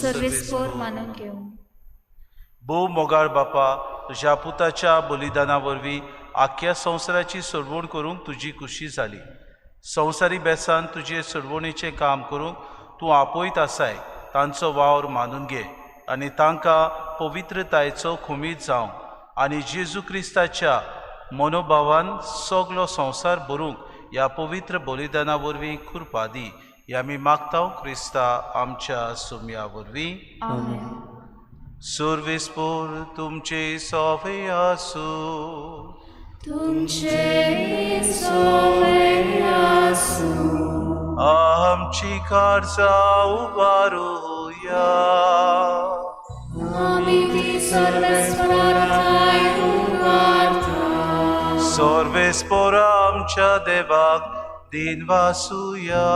सर्वेस्पोर मानून घेवन. भोव मोगाळ बापा, तुज्या पुताच्या बलिदाना वरवीं आख्या संवसाराची सोडवण करूंक तुजी खुशी जाली. संवसारी बेसान तुजे सोडवणेचें काम करूंक तूं आपयत आसाय तांचो वावर मानून घे आनी तांकां पवित्रतायेचो खुमीद जावं आनी जेजू क्रिस्ताच्या मनोभावान सगलो संवसार भरूंक ह्या पवित्र बलिदाना वरवीं कृपा दी. हे आमी मागता क्रिस्ता आमच्या सोम्या वरवीं. आमेन. सर्वेस्पोर तुमचे सोवे आसूं. तुमचे सोवे आसूं. आमची काळजां उबारूया. आमी सर्वेस्परा आमच्या देवाक दिन वासुया.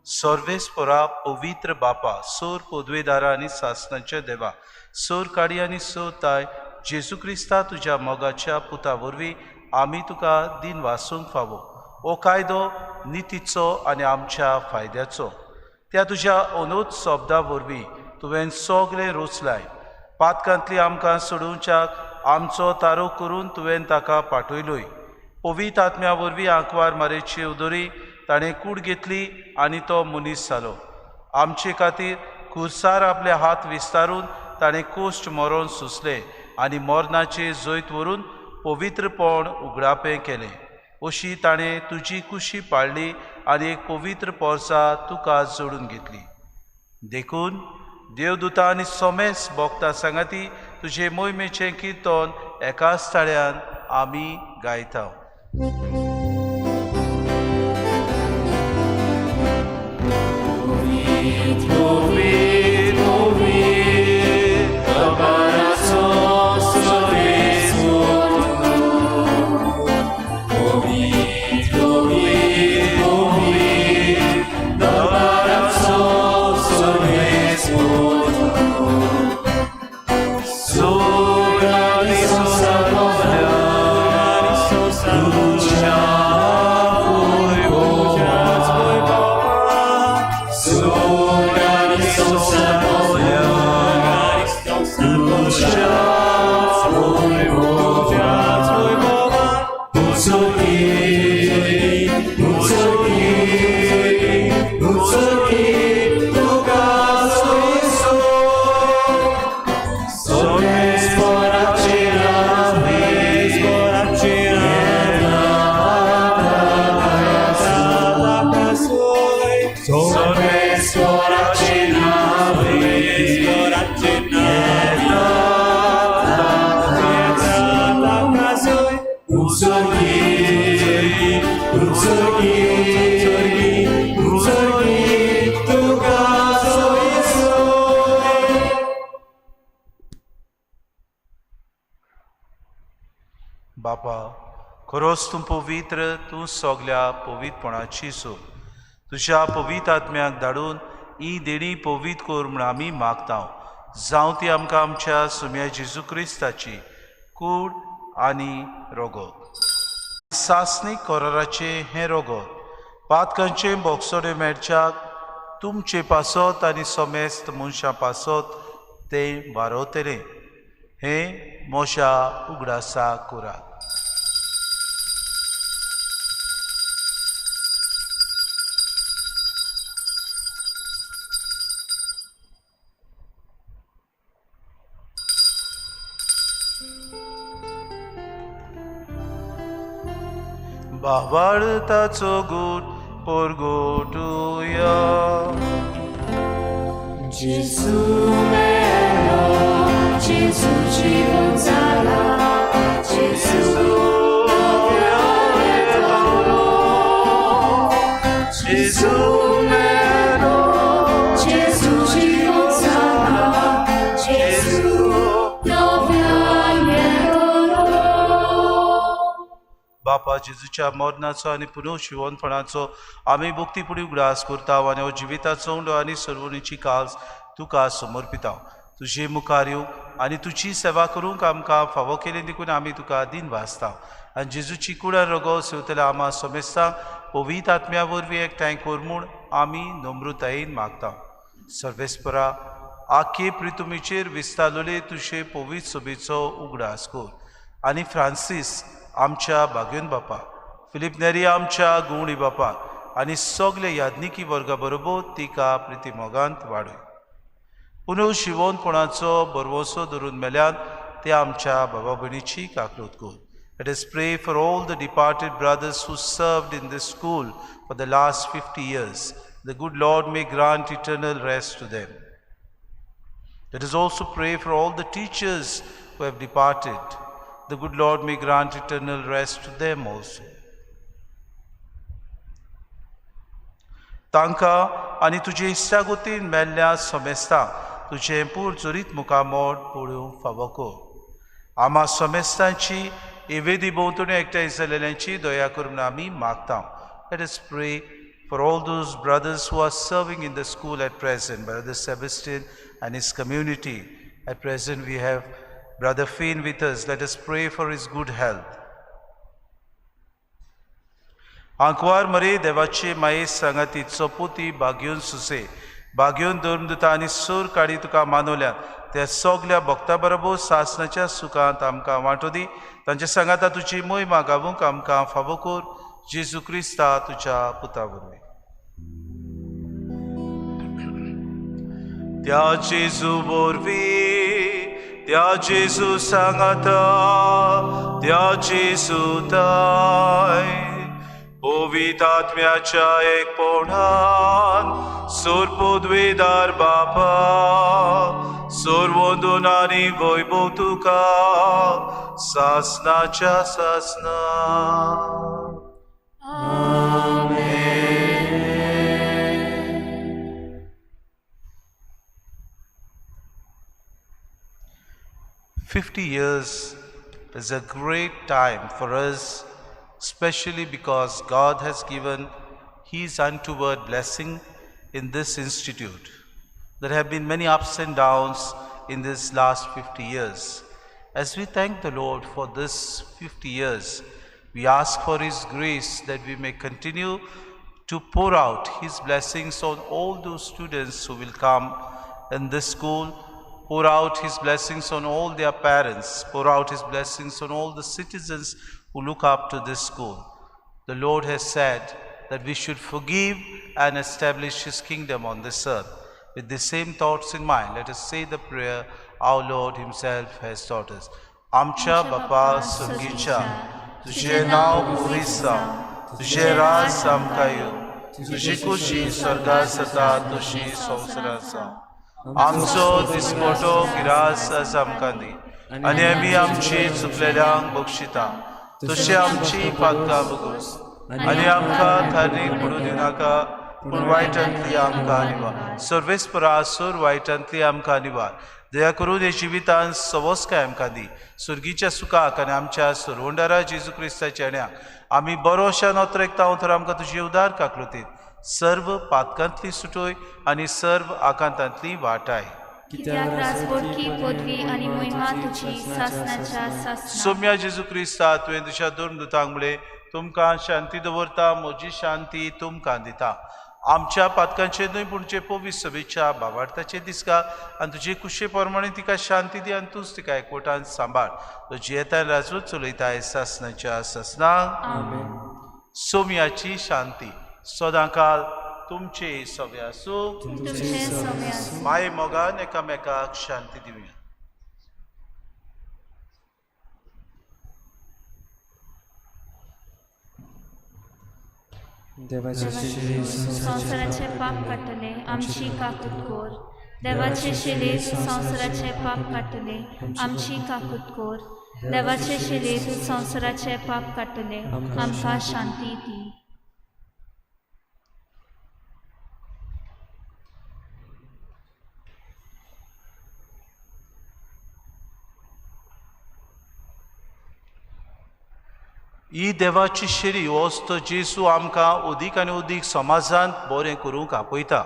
सर्वेस्परा पवित्र बापा, सोर पदवेदारा आनी सासणाच्या देवा, सोर काडी आनी सोताय जेजू क्रिस्ता तुज्या मोगाच्या पुता वरवीं आमी तुका दिन वासूंक फावो. हो कायदो नितीचो आनी आमच्या फायद्याचो. त्या तुज्या अनोद शब्दा वरवीं तुवें सगळें रोचलाय. पातकांतली आमकां सोडूंच्याक आमचो तारो करून तुवें ताका पाठयलोय. पवित्र आत्म्या वरवीं आंकवार मारेची उदोरी ताणें कूड घेतली आनी तो मनीस जालो. आमचे खातीर खुर्सार आपले हात विस्तारून ताणें कोश्ट मरोन सुसले आनी मरणाचे जैत व्हरून पवित्रपण उगडापें केलें. अशी ताणें तुजी कुशी पाळली आनी एक पवित्र पोरसा तुका जोडून घेतली. देखून देवदूता आनी सोमेस भोगता सांगाती तुजे मोहिमेचें किर्तन एकाच ताळ्यान आमी गायता. बापा, खरोच तूं पवित्र, तूं सगल्या पवित्रपणाची सो. तुज्या पवित्र आत्म्याक धाडून ही देणी पवित्र कोर म्हूण आमी मागता. जावं ती आमकां आमच्या सुम्या जेजू क्रिस्ताची कूड आनी रोगोत. सासणीक कोराराचे हें रोगोत पातकांचे बोगसोडे मेळच्याक तुमचे पासत आनी सोमेस्त मनशां पासत तें वारोतलें. हें मोशा उगडासा कोरात. बावाळताचो गूट पोरगोटुया. जेजू मेलो, जेजू जीवन जाला, जेजू जेजू मेलो, जेजू जीवन जाला, जेजू बापा जेजूच्या मरणाचो आनी पुनर्जीवनपणाचो आमी भक्तीपुडी उगडास करता आनी हो जिविताचो उंडो आनी सर्वणीची काल्स तुका समर्पिता. तुजे मुखार येवंक आनी तुजी सेवा करूंक आमकां फावो केलें देखून आमी तुका दिन वाचता. आनी जेजूची कुडार रगो सेवतल्या आमा समेस्तांक पवित्र आत्म्या वरवीं एकठांय कोर म्हूण आमी नम्रतायेन मागता. सर्वेस्परा आख्खे प्रितुमेचेर विस्तारलोले तुजे पवित्र सभेचो उगडास कोर. आनी फ्रांसीस आमच्या बागेन बापा, फिलिप नेरी आमच्या गुवणी बापा आनी सगळे याज्ञिकी वर्गा बरोबर तिका प्रिती मोगांत वाडय. पुनर्जीवनपणाचो बरवोसो धरून मेल्यान ते आमच्या बाबा भयणीची काकलूत कर. Let us pray for all the departed brothers who served in this school for the last 50 years. The good Lord may grant eternal rest to them. Let us also pray for all the teachers who have departed. The good Lord may grant eternal rest to them also. तांकां आनी तुजे इश्टागोतीन मेल्ल्या सोमेस्तांक तुजें पुरजुरीत मुखामोड पळोवंक फावो कर. आम्हा सोमेस्तांची एवेदी भोंवतणी एकठांय जालेल्यांची दया करून आमी मागता. Let us pray for all those brothers who are serving in the school at present, Brother Sebastian and his community. At present we have Brother Finn with us. Let us pray for his good health. आंकवार मरे देवाचे माये सांगातीचो पुती बाग्योन सुसे बाग्योन धर्मदुता आनी सूर काडी तुका मानवल्या त्या सगल्या भक्ता बरोबर सासनाच्या सुखांत आमकां वांटो दी. तांच्या सांगाता तुजी मोहिमा गावूंक आमकां फावो कर. जेजू क्रिस्ता तुज्या पुता वरवीं. त्या जेजू वरवीं त्या जेजू सांगाता त्या जेजू ताय पवित्र आत्म्याच्या एकपणान सोरपोद्वेदार बापा सोरवंदन आनी वैभव तुका सासनाच्या सासना. Amen. 50 years is a great time for us, especially because God has given His untoward blessing in this institute. There have been many ups and downs in this last 50 years. As we thank the Lord for this 50 years, we ask for His grace that we may continue to pour out His blessings on all those students who will come in this school, pour out His blessings on all their parents, pour out His blessings on all the citizens who look up to this school. The Lord has said that we should forgive and establish His kingdom on this earth. With the same thoughts in mind, let us say the prayer our Lord Himself has taught us. Amcha Bapa Surgicha, तुझे नाव पुरिसा, तुझे राज सामकायो, तुझी कुशी स्वर्गात सता तुझी संवसाराचा. आमचो दिसपटो grass आज आमकां दी आनी आमी आमची चुकलेल्यांक बक्षिता. तशी आमची पातकां बगूस आनी आमकां थारीक पडूं दिनाका पूण वायटांतली आमकां निवार. सर्वेस्परा सूर वायटांतली आमकां निवार. दया करून हे जिवितांत सवस्काय आमकां दी. सुर्गीच्या सुखाक आनी आमच्या सुरवंडारा जेजू क्रिस्ताच्या येण्याक आमी बरोशान ओतरेकता तर आमकां तुजी उदार काकलुतीत सर्व पातकांतली सुटोय आनी सर्व आकांतांतली वाटाय. कित्याक राजवटकी पदवी आनी महिमा तुजी सासनाच्या सासना. सौम्या जेजू क्रिस्ता तुवें तुज्या धर्मदुतांक म्हळें तुमकां शांती दवरता, म्हजी शांती तुमकां दिता. आमच्या पातकांचे न्हय पूण जे पवित्र सभेच्या भावार्थाचे दिसका आनी तुजे कुशे प्रमाणे तिका शांती दी आनी तूंच तिका एकवटान सांबाळ. तुजी येता राजवट चलयताय सासनाच्या सासनाक. सौम्याची शांती सदांकाल तुमचे सवे आसूं. माये मोगान एकामेकाक शांती दिवया. संवसाराचे पाप काडटले आमची काकूत कोर. देवाचे शेले तूं संवसाराचे पाप काडटले आमची काकूत कोर. देवाचे शेले तूं संवसाराचे पाप काडटले आमकां शांती दी. ही देवाची शेरी वस्त जेजू आमकां उदीक आनी उदीक समाजांत बरें करूंक आपयता.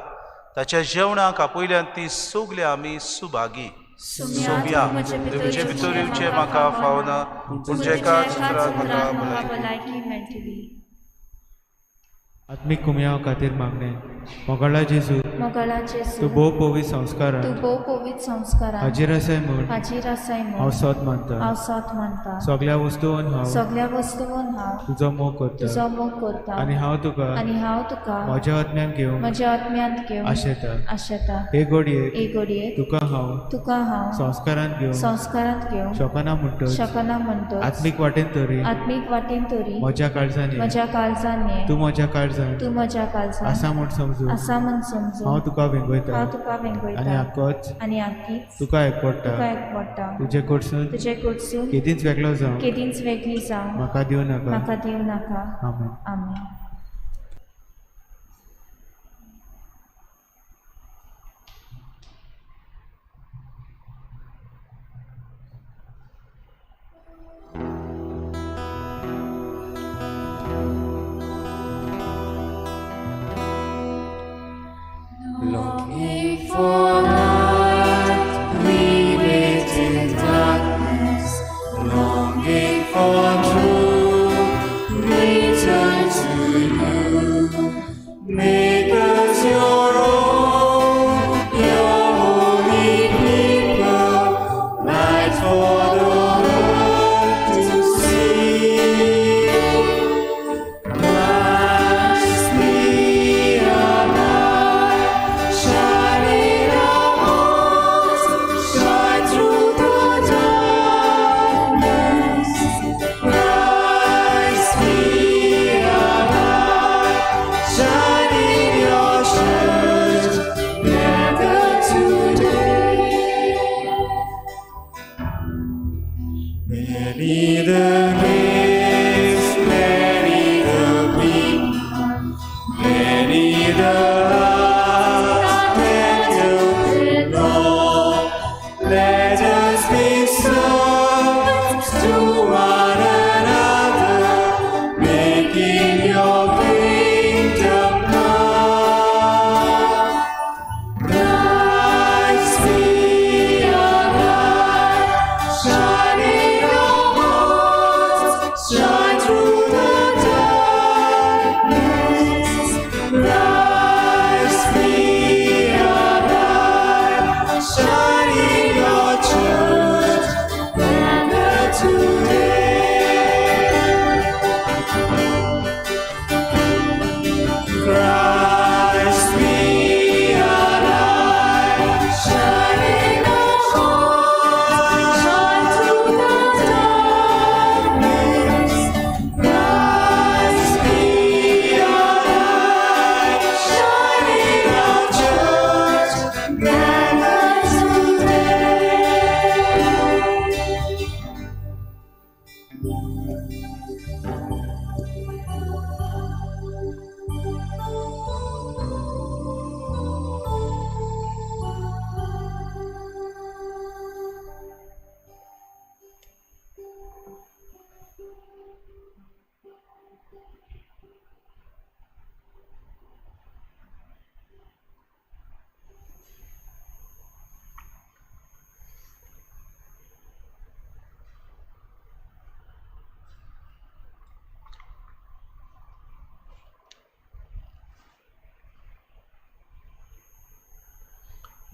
ताच्या जेवणाक आपयल्यान ती सगळे आमी सुभागी. सोम्या तुमचे भितर येवचें म्हाका फावना पूण जेका चित्रांत म्हाका भलायकी मेळटली. आत्मीक कुमयाव खातीर मागणे. मोगळा जेजू तूं भोव पवित्र संस्कारान हाजीर आसाय म्हूण हांव सत मानता. सगळ्या वस्तूंत हांव तुजो मोग करता आनी हांव तुका म्हज्या आत्म्यांत घेवंक आशेता. हे घडयेक तुका हांव संस्कारांत घेवंक शकना म्हणटच आत्मीक वाटेन तरी म्हज्या काळजांनी तूं म्हज्या काळजांत आसा म्हूण समजू. हांव तुका वेंगयता आनी आख्खीच तुका एकवडटा. तुजे कडसून केदींच वेगळी जावं म्हाका दिवं नाका. आमेन.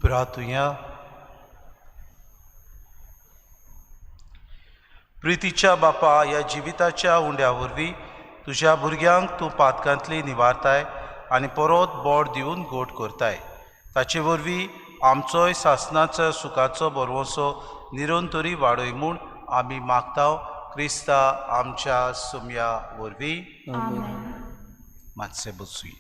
उबरातुया. प्रितीच्या बापा, ह्या जिविताच्या उंड्या वरवीं तुज्या भुरग्यांक तूं पातकांतली निवारताय आनी परत बोड दिवन गोड करताय. ताचे वरवीं आमचोय सासणाचो सुखाचो बरवंसो निरंतरी वाडय म्हूण आमी मागताव. क्रिस्ता आमच्या सुम्या वरवीं. मातशें बसूय.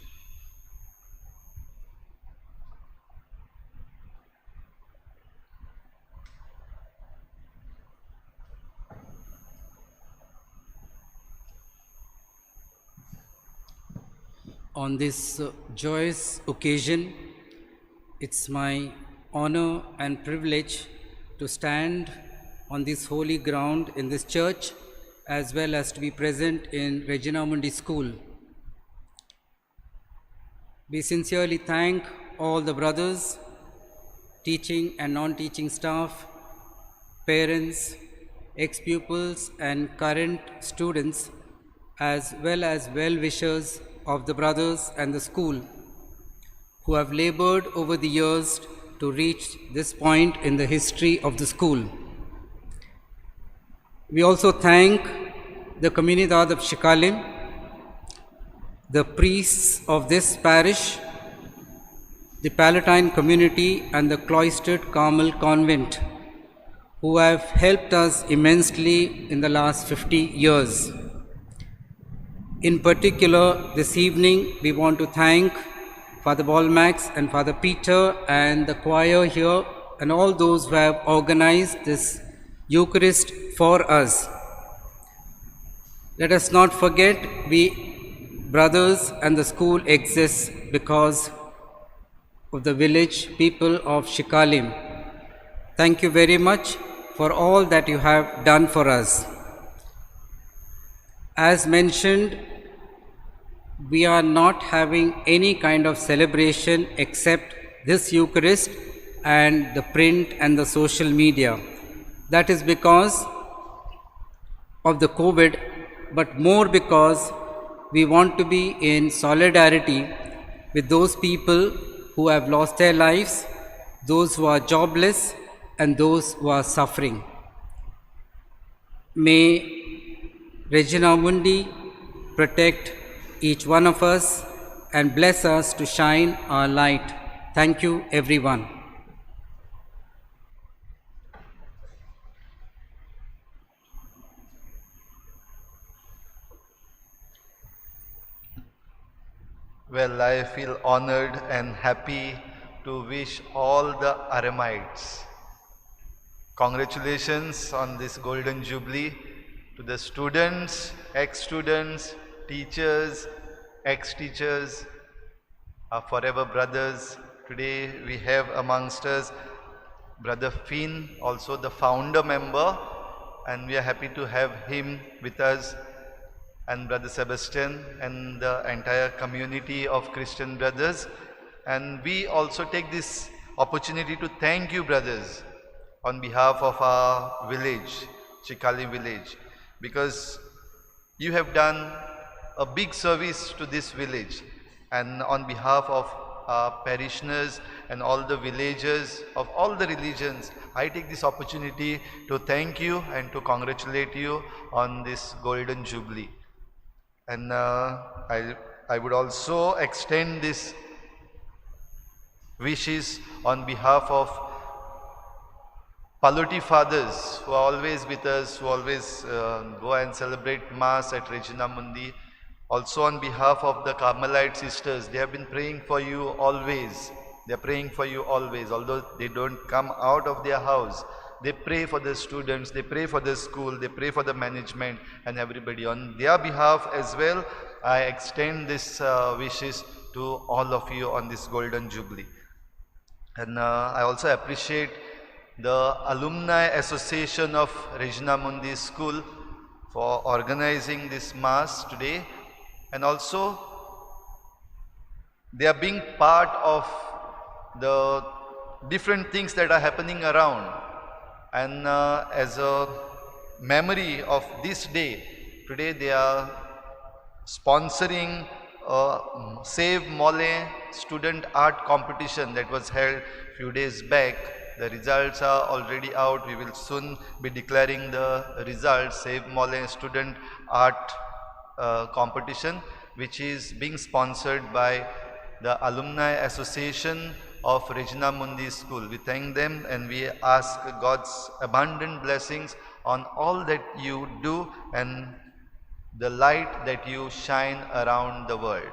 On this joyous occasion, it's my honor and privilege to stand on this holy ground in this church, as well as to be present in Regina Mundi School. We sincerely thank all the brothers, teaching and non-teaching staff, parents, ex-pupils and current students, as well as well-wishers of the brothers and the school who have labored over the years to reach this point in the history of the school. We also thank the Comunidad of Shikalim, the priests of this parish, the Palatine community and the cloistered Carmel convent who have helped us immensely in the last 50 years. In particular, this evening, we want to thank Father Balmax and Father Peter and the choir here and all those who have organized this Eucharist for us. Let us not forget, we brothers and the school exists because of the village people of Shikalim. Thank you very much for all that you have done for us. As mentioned, we are not having any kind of celebration except this Eucharist and the print and the social media. That is because of the COVID, but more because we want to be in solidarity with those people who have lost their lives, those who are jobless, and those who are suffering. May Regina Mundi protect each one of us and bless us to shine our light. Thank you, everyone. Well, I feel honored and happy to wish all the Aramites congratulations on this Golden Jubilee. To the students, ex-students, teachers, ex-teachers, our forever brothers. Today we have amongst us Brother Finn, also the founder member, and we are happy to have him with us, and Brother Sebastian and the entire community of Christian brothers. And we also take this opportunity to thank you, brothers, on behalf of our village, Shikalim village, because you have done a big service to this village, and on behalf of our parishioners and all the villagers of all the religions, I take this opportunity to thank you and to congratulate you on this Golden Jubilee. And I would also extend this wishes on behalf of Paloti fathers who are always with us, who always go and celebrate Mass at Regina Mundi. Also on behalf of the Carmelite sisters, they have been praying for you always. They are praying for you always. Although they don't come out of their house, they pray for the students, they pray for the school, they pray for the management and everybody. On their behalf as well, I extend this wishes to all of you on this Golden Jubilee. And I also appreciate the Alumni Association of Regina Mundi School for organizing this Mass today. And also, they are being part of the different things that are happening around. And as a memory of this day, today they are sponsoring Save Mole student art competition that was held few days back. The results are already out. We will soon be declaring the results. Save Mole student art competition, which is being sponsored by the Alumni Association of Regina Mundi School. We thank them and we ask God's abundant blessings on all that you do and the light that you shine around the world.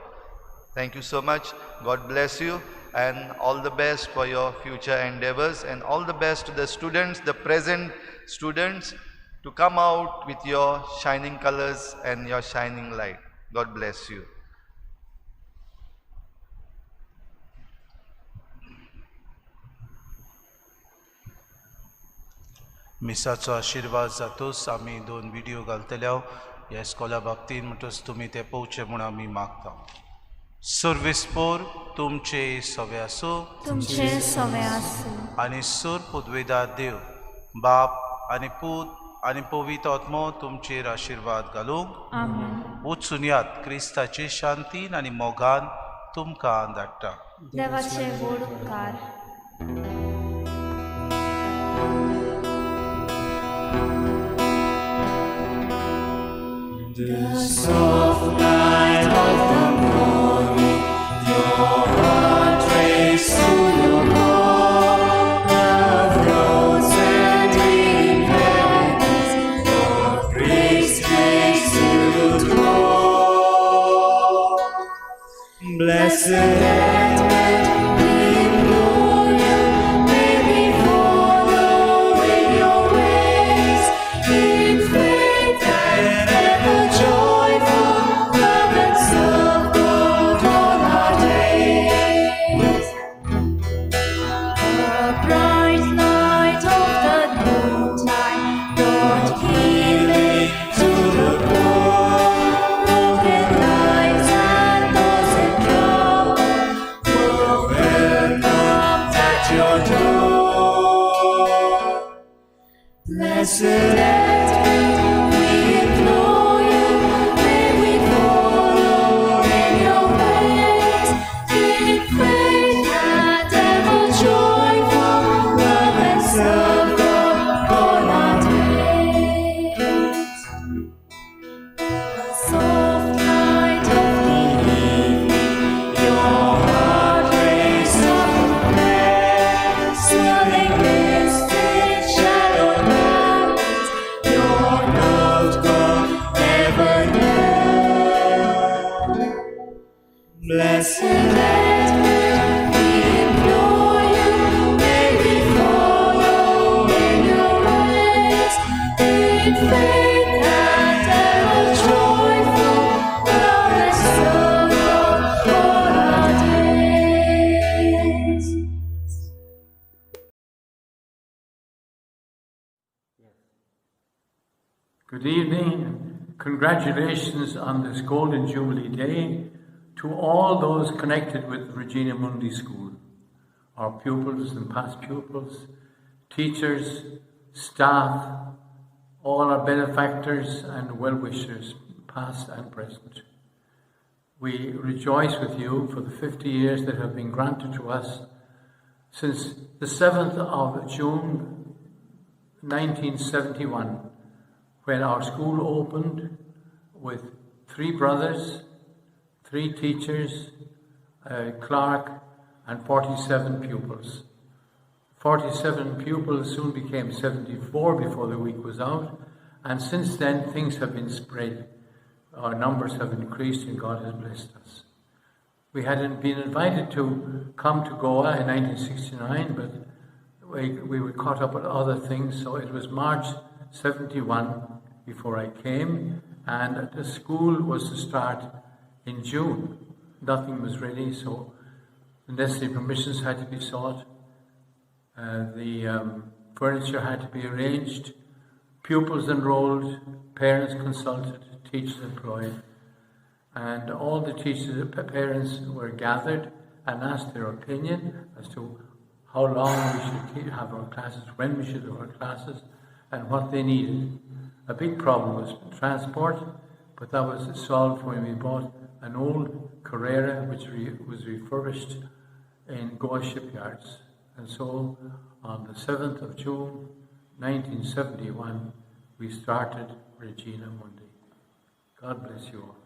Thank you so much. God bless you and all the best for your future endeavors, and all the best to the students, the present students, to come out with your shining colors and your shining light. God bless you. मिसाचो आशीर्वाद जातूच आमी 2 video घालतले ह्या इस्कॉला बाबतींत म्हणटच तुमी ते पळोवचे म्हूण आमी मागता. सर्वेस्पोर तुमचे सवे आसूं, तुमचे सवे आसूं, आनी सर पदवेदार देव बाप आनी पूत आनी पवित्र आत्मो तुमचेर आशीर्वाद घालूंक. आमेन. वचून यात क्रिस्ताचे शांतीन आनी मोगान तुमकां धाडटा. देवाचे गोड उपकार. The soft light of the morning, your heart raised to your heart, love rose and green heavens, your grace makes you grow. Blessed Advent, we implore you, may we follow in your ways, in faith and ever joyful, love and serve God all our days. The bright light of the noontide brought healing to the poor, broken lives and those in trouble were welcomed at your door. Blessed Advent, we implore you, may we follow in your ways, in faith and ever joyful, love and serve God all our days. The soft light of the evening, your heart raised up in prayer, swirling mist in shadowed valleys, your loved God ever near. Blessed Advent, we implore you, may we follow in your ways, in faith and ever joyful, love and serve God all our days. Good evening. Congratulations on this Golden Jubilee Day to all those connected with Regina Mundi School, our pupils and past pupils, teachers, staff, all our benefactors and well-wishers, past and present. We rejoice with you for the 50 years that have been granted to us since the 7th of June 1971, when our school opened with 3 brothers, 3 teachers, a clerk, and 47 pupils. 47 pupils soon became 74 before the week was out, and since then things have been spread. Our numbers have increased and God has blessed us. We had been invited to come to Goa in 1969, but we were caught up with other things, so it was March 71 before I came, and the school was to start in June. Nothing was ready, so the necessary permissions had to be sought. The furniture had to be arranged, pupils enrolled, parents consulted, teachers employed, and all the teachers and parents were gathered and asked their opinion as to how long we should have our classes, when we should have our classes, and what they needed. A big problem was transport, but that was solved when we bought an old Carrera, which was refurbished in Goa shipyards. And so on the 7th of June 1971, we started Regina Mundi. God bless you all.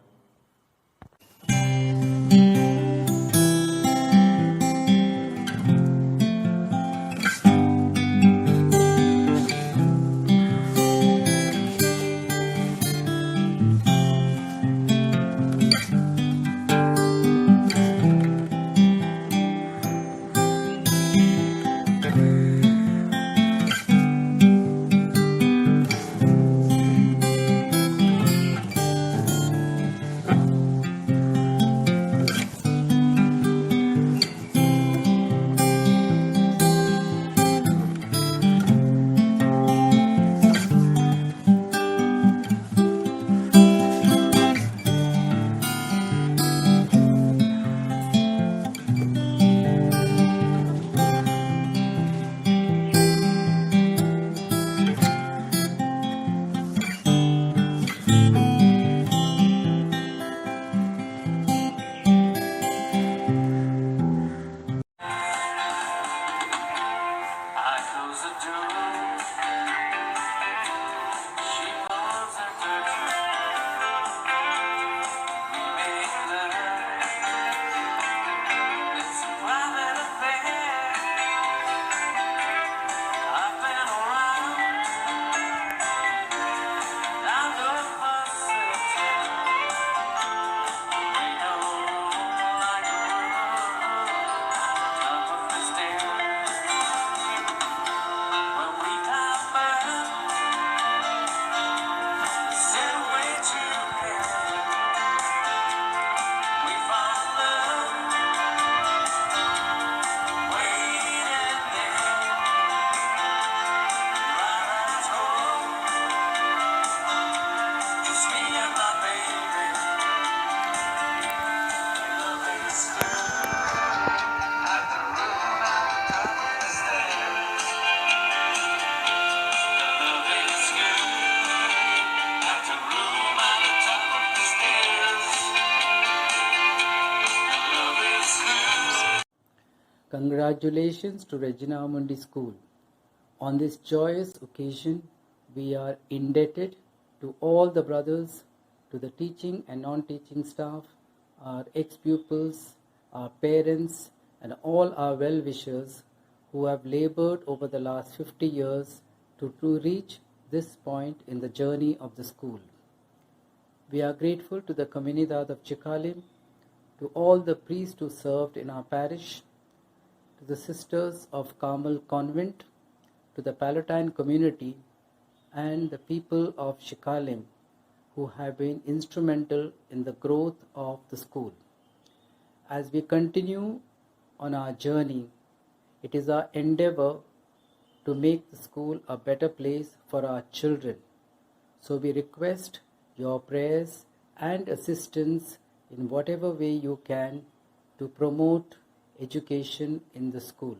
Congratulations to Regina Mundi School. On this joyous occasion, we are indebted to all the brothers, to the teaching and non-teaching staff, our ex-pupils, our parents, and all our well-wishers who have labored over the last 50 years to reach this point in the journey of the school. We are grateful to the Comunidad of Chikalim, to all the priests who served in our parish, to the Sisters of Carmel Convent, to the Palatine community, and the people of Chikalim who have been instrumental in the growth of the school. As we continue on our journey, it is our endeavor to make the school a better place for our children. So we request your prayers and assistance in whatever way you can to promote education in the school.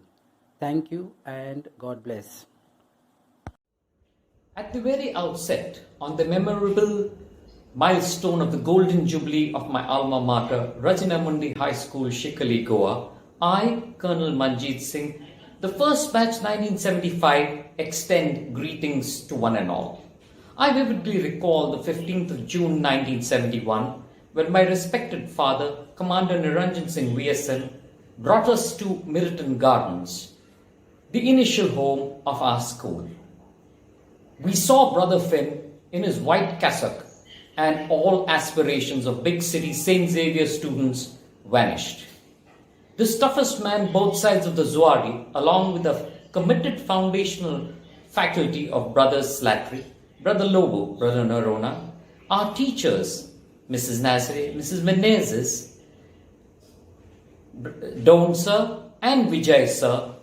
Thank you and God bless. At the very outset, on the memorable milestone of the Golden Jubilee of my alma mater, Regina Mundi High School, Shikali, Goa, I, Colonel Manjeet Singh, the first batch 1975, extend greetings to one and all. I vividly recall the 15th of June 1971, when my respected father, Commander Niranjan Singh VSN, brought us to Miriton Gardens, the initial home of our school. We saw Brother Finn in his white cassock, and all aspirations of big city St. Xavier students vanished. This toughest man both sides of the Zuari, along with the committed foundational faculty of Brothers Slattery, Brother Lobo, Brother Narona, our teachers, Mrs. Nazare, Mrs. Menezes, Don Sir and Vijay Sir,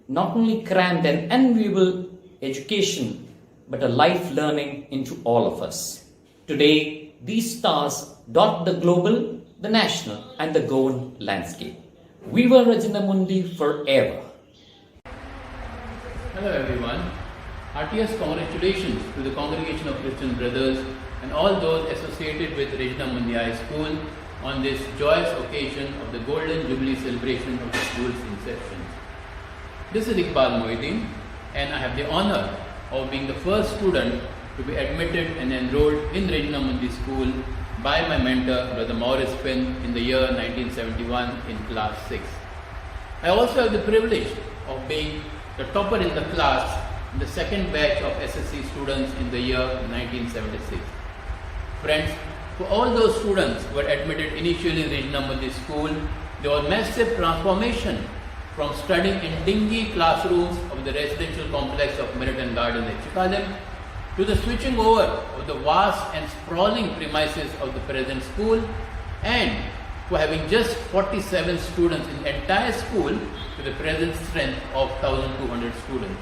not only crammed an enviable education, but a life learning into all of us. Today, these stars dot the global, the national, and the Goan landscape. We were Regina Mundi forever. Hello everyone. Heartiest congratulations to the Congregation of Christian Brothers and all those associated with Regina Mundi High School on this joyous occasion of the Golden Jubilee celebration of the school's inception. This is Iqbal Mohiuddin, and I have the honor of being the first student to be admitted and enrolled in Regina Mundi School by my mentor, Brother Maurice Finn, in the year 1971 in class 6. I also have the privilege of being the topper in the class in the second batch of SSC students in the year 1976. Friends, for all those students who were admitted initially in Regina Mundi School, there was massive transformation from studying in dingy classrooms of the residential complex of Meriton Garden at Chikalim to the switching over of the vast and sprawling premises of the present school, and for having just 47 students in the entire school to the present strength of 1,200 students.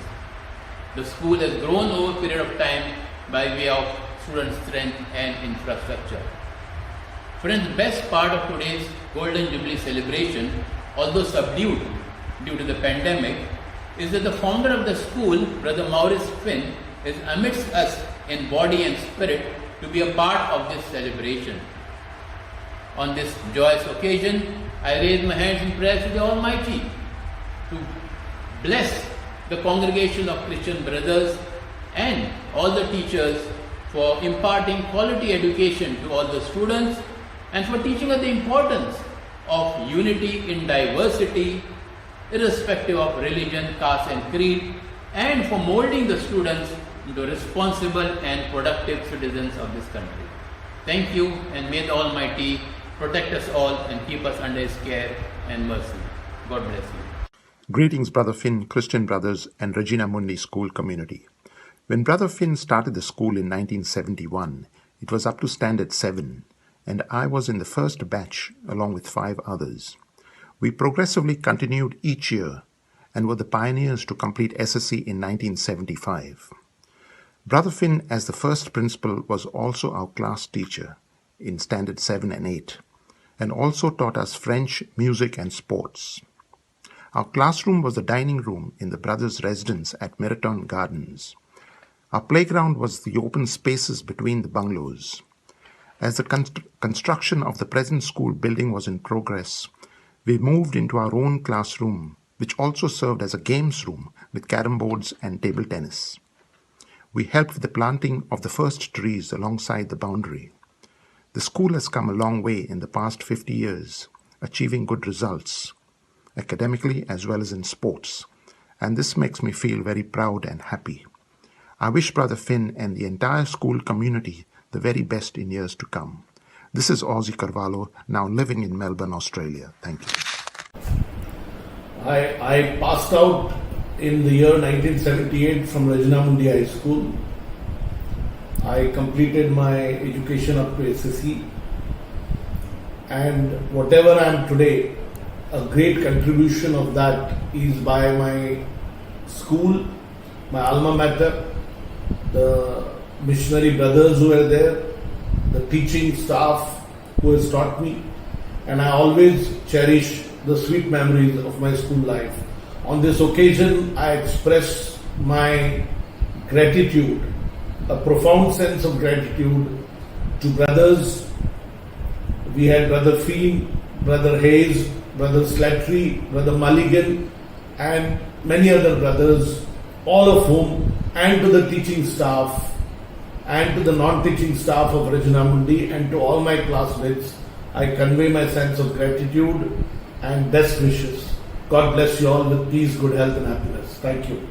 The school has grown over a period of time by way of student strength and infrastructure. Friends, the best part of today's Golden Jubilee celebration, although subdued due to the pandemic, is that the founder of the school, Brother Maurice Finn, is amidst us in body and spirit to be a part of this celebration. On this joyous occasion, I raise my hands in prayer to the Almighty to bless the congregation of Christian brothers and all the teachers for imparting quality education to all the students and for teaching us the importance of unity in diversity, irrespective of religion, caste and creed, and for molding the students into responsible and productive citizens of this country. Thank you, and may the Almighty protect us all and keep us under His care and mercy. God bless you. Greetings, Brother Finn, Christian brothers, and Regina Mundi school community. When Brother Finn started the school in 1971, it was up to Standard 7, and I was in the first batch along with 5 others. We progressively continued each year and were the pioneers to complete SSC in 1975. Brother Finn, as the first principal, was also our class teacher in Standard 7 and 8, and also taught us French, music, and sports. Our classroom was the dining room in the brothers' residence at Meriton Gardens. Our playground was the open spaces between the bungalows. As the construction of the present school building was in progress, we moved into our own classroom, which also served as a games room with carom boards and table tennis. We helped with the planting of the first trees alongside the boundary. The school has come a long way in the past 50 years, achieving good results, academically as well as in sports, and this makes me feel very proud and happy. I wish Brother Finn and the entire school community the very best in years to come. This is Ozzy Carvalho, now living in Melbourne, Australia. Thank you. I passed out in the year 1978 from Regina Mundi High School. I completed my education up to SSC, and whatever I am today, a great contribution of that is by my school, my alma mater, the missionary brothers who were there, the teaching staff who has taught me, and I always cherish the sweet memories of my school life. On this occasion, I express my gratitude, a profound sense of gratitude to brothers. We had Brother Feen, Brother Hayes, Brother Slattery, Brother Mulligan, and many other brothers, all of whom, and to the teaching staff, and to the non-teaching staff of Regina Mundi, and to all my classmates, I convey my sense of gratitude and best wishes. God bless you all with peace, good health and happiness. Thank you.